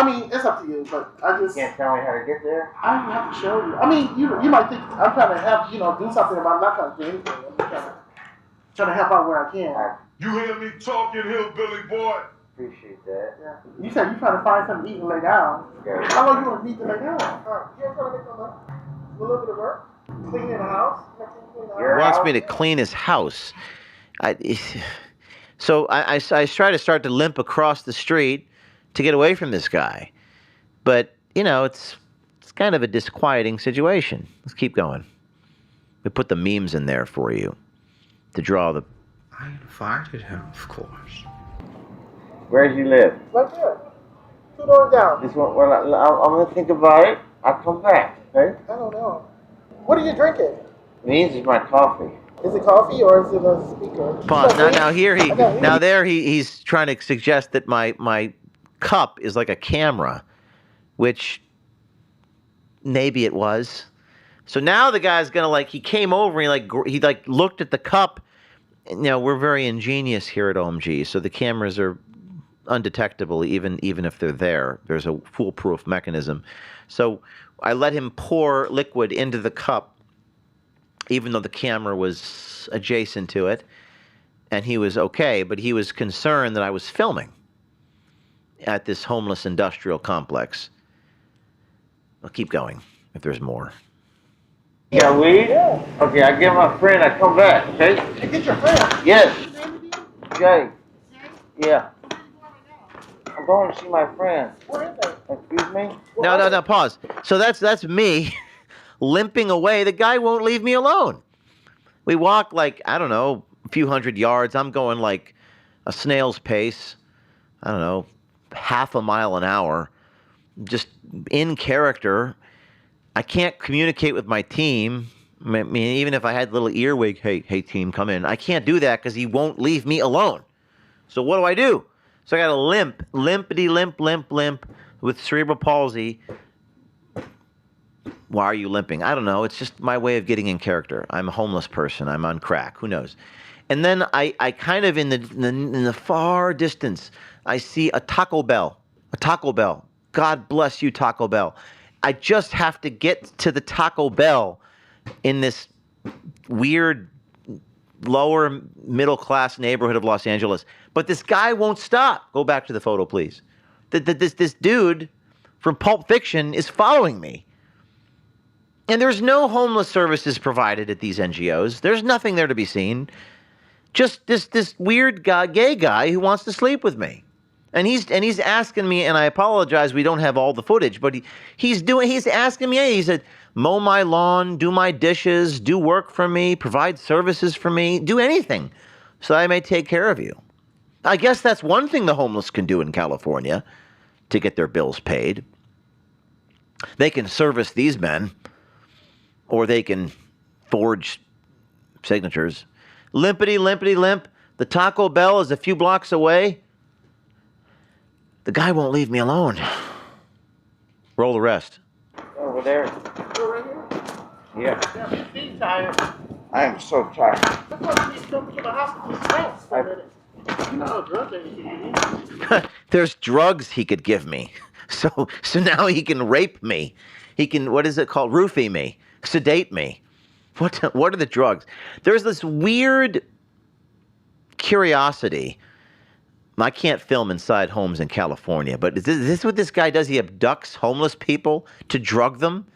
mean, it's up to you, but I just. You can't tell me how to get there? I have to show you. I mean, you might think I'm trying to help, do something about. I'm not trying to do anything. I'm just trying to help out where I can. You hear me talking, hillbilly boy? Appreciate that. Yeah. You said you're trying to find something to eat and lay down. Okay. How long you want to eat to lay down? You're trying to make a little bit of work, cleaning the house. He wants me to clean his house. So I try to start to limp across the street to get away from this guy. But, it's kind of a disquieting situation. Let's keep going. We put the memes in there for you to draw the I invited him, of course. Where does he live? Right there. 2 doors down. This one. Well, I'm gonna think about it. I'll come back. Okay? I don't know. What are you drinking? Means it's my coffee. Is it coffee or is it a speaker? Pause. Now he's trying to suggest that my cup is like a camera, which maybe it was. So now the guy's gonna he came over and he looked at the cup. We're very ingenious here at OMG, so the cameras are undetectable even if they're there. There's a foolproof mechanism. So I let him pour liquid into the cup, even though the camera was adjacent to it, and he was okay, but he was concerned that I was filming at this homeless industrial complex. I'll keep going if there's more. Yeah, weed? Yeah. Okay, I get my friend, I come back, okay? You get your friend? Yes. Jay. Yeah. I'm going to see my friend. Where is they? Excuse me? No, pause. So that's me limping away. The guy won't leave me alone. We walk I don't know, a few hundred yards. I'm going like a snail's pace. I don't know, half a mile an hour. Just in character. I can't communicate with my team. I mean, even if I had a little earwig, hey team, come in. I can't do that because he won't leave me alone. So what do? So I got to limp with cerebral palsy. Why are you limping? I don't know. It's just my way of getting in character. I'm a homeless person. I'm on crack. Who knows? And then I kind of in the far distance, I see a Taco Bell. A Taco Bell. God bless you, Taco Bell. I just have to get to the Taco Bell in this weird lower middle class neighborhood of Los Angeles. But this guy won't stop. Go back to the photo, please. This dude from Pulp Fiction is following me. And there's no homeless services provided at these NGOs. There's nothing there to be seen. Just this weird gay guy who wants to sleep with me. And he's asking me, and I apologize, we don't have all the footage, but he's asking me, he said, mow my lawn, do my dishes, do work for me, provide services for me, do anything so I may take care of you. I guess that's one thing the homeless can do in California to get their bills paid. They can service these men, or they can forge signatures. Limpity limp. The Taco Bell is a few blocks away. The guy won't leave me alone. Roll the rest. Over there. Right here? Yeah. Yeah, he's tired. I am so tired. That's why he's coming to the hospital to rest for a minute. You know how drugs are. There's drugs he could give me. So now he can rape me. He can, what is it called? Roofie me. Sedate me. What are the drugs? There's this weird curiosity. I can't film inside homes in California, but is this what this guy does? He abducts homeless people to drug them?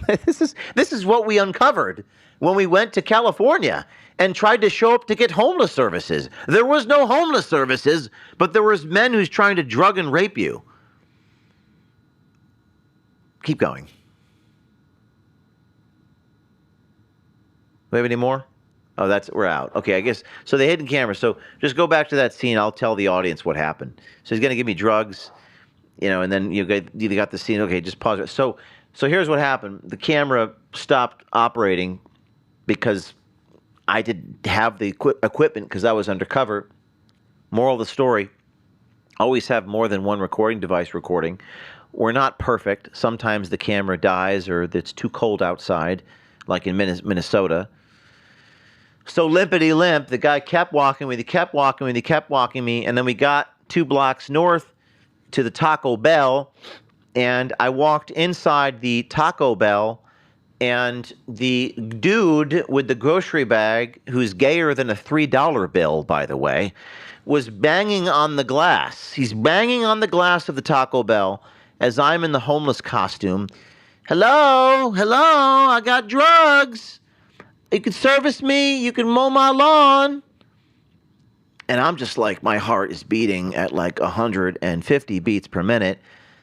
This is what we uncovered when we went to California and tried to show up to get homeless services. There was no homeless services, but there was men who's trying to drug and rape you. Keep going. We have any more? Oh, we're out. Okay, I guess, so the hidden camera. So just go back to that scene. I'll tell the audience what happened. So he's going to give me drugs, and then you got the scene. Okay, just pause it. So here's what happened. The camera stopped operating because I didn't have the equipment because I was undercover. Moral of the story, always have more than one recording device recording. We're not perfect. Sometimes the camera dies or it's too cold outside, like in Minnesota. So limpity limp, the guy kept walking me, he kept walking me, and then we got 2 blocks north to the Taco Bell, and I walked inside the Taco Bell, and the dude with the grocery bag, who's gayer than a $3 bill, by the way, was banging on the glass. He's banging on the glass of the Taco Bell as I'm in the homeless costume. Hello, I got drugs. You can service me. You can mow my lawn. And I'm just like, my heart is beating at like 150 beats per minute.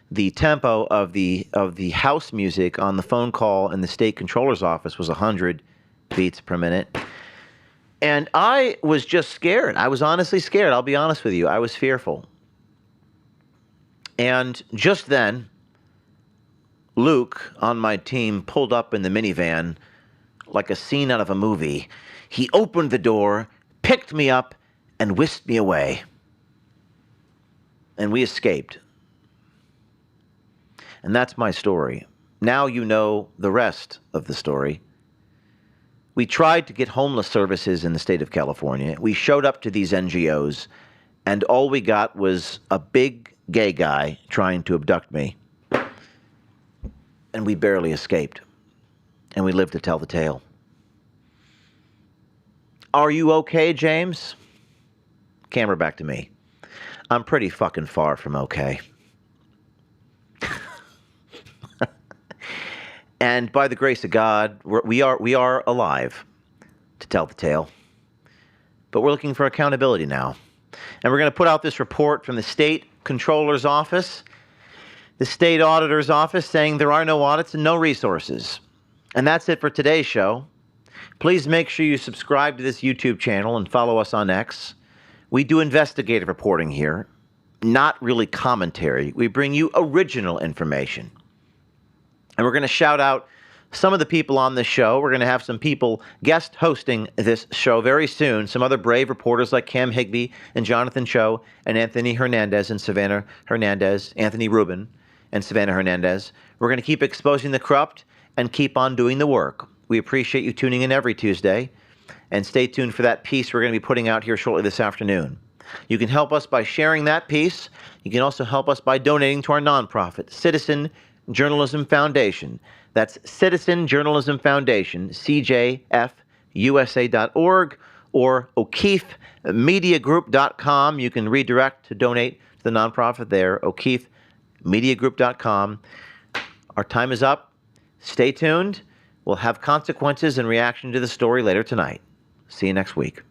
The tempo of the house music on the phone call in the state controller's office was 100 beats per minute. And I was just scared. I was honestly scared. I'll be honest with you. I was fearful. And just then, Luke on my team pulled up in the minivan like a scene out of a movie. He opened the door, picked me up, and whisked me away. And we escaped. And that's my story. Now you know the rest of the story. We tried to get homeless services in the state of California. We showed up to these NGOs, and all we got was a big gay guy trying to abduct me. And we barely escaped. And we lived to tell the tale. Are you okay, James? Camera back to me. I'm pretty fucking far from okay. And by the grace of God, we are alive to tell the tale. But we're looking for accountability now. And we're going to put out this report from the state controller's office, the state auditor's office, saying there are no audits and no resources. And that's it for today's show. Please make sure you subscribe to this YouTube channel and follow us on X. We do investigative reporting here, not really commentary. We bring you original information. And we're going to shout out some of the people on this show. We're going to have some people guest hosting this show very soon. Some other brave reporters like Cam Higbee and Jonathan Cho and Anthony Hernandez and Savannah Hernandez, Anthony Rubin and Savannah Hernandez. We're going to keep exposing the corrupt and keep on doing the work. We appreciate you tuning in every Tuesday. And stay tuned for that piece we're going to be putting out here shortly this afternoon. You can help us by sharing that piece. You can also help us by donating to our nonprofit, Citizen Journalism Foundation. That's Citizen Journalism Foundation, CJFUSA.org, or O'KeefeMediaGroup.com. You can redirect to donate to the nonprofit there, O'KeefeMediaGroup.com. Our time is up. Stay tuned. We'll have consequences in reaction to the story later tonight. See you next week.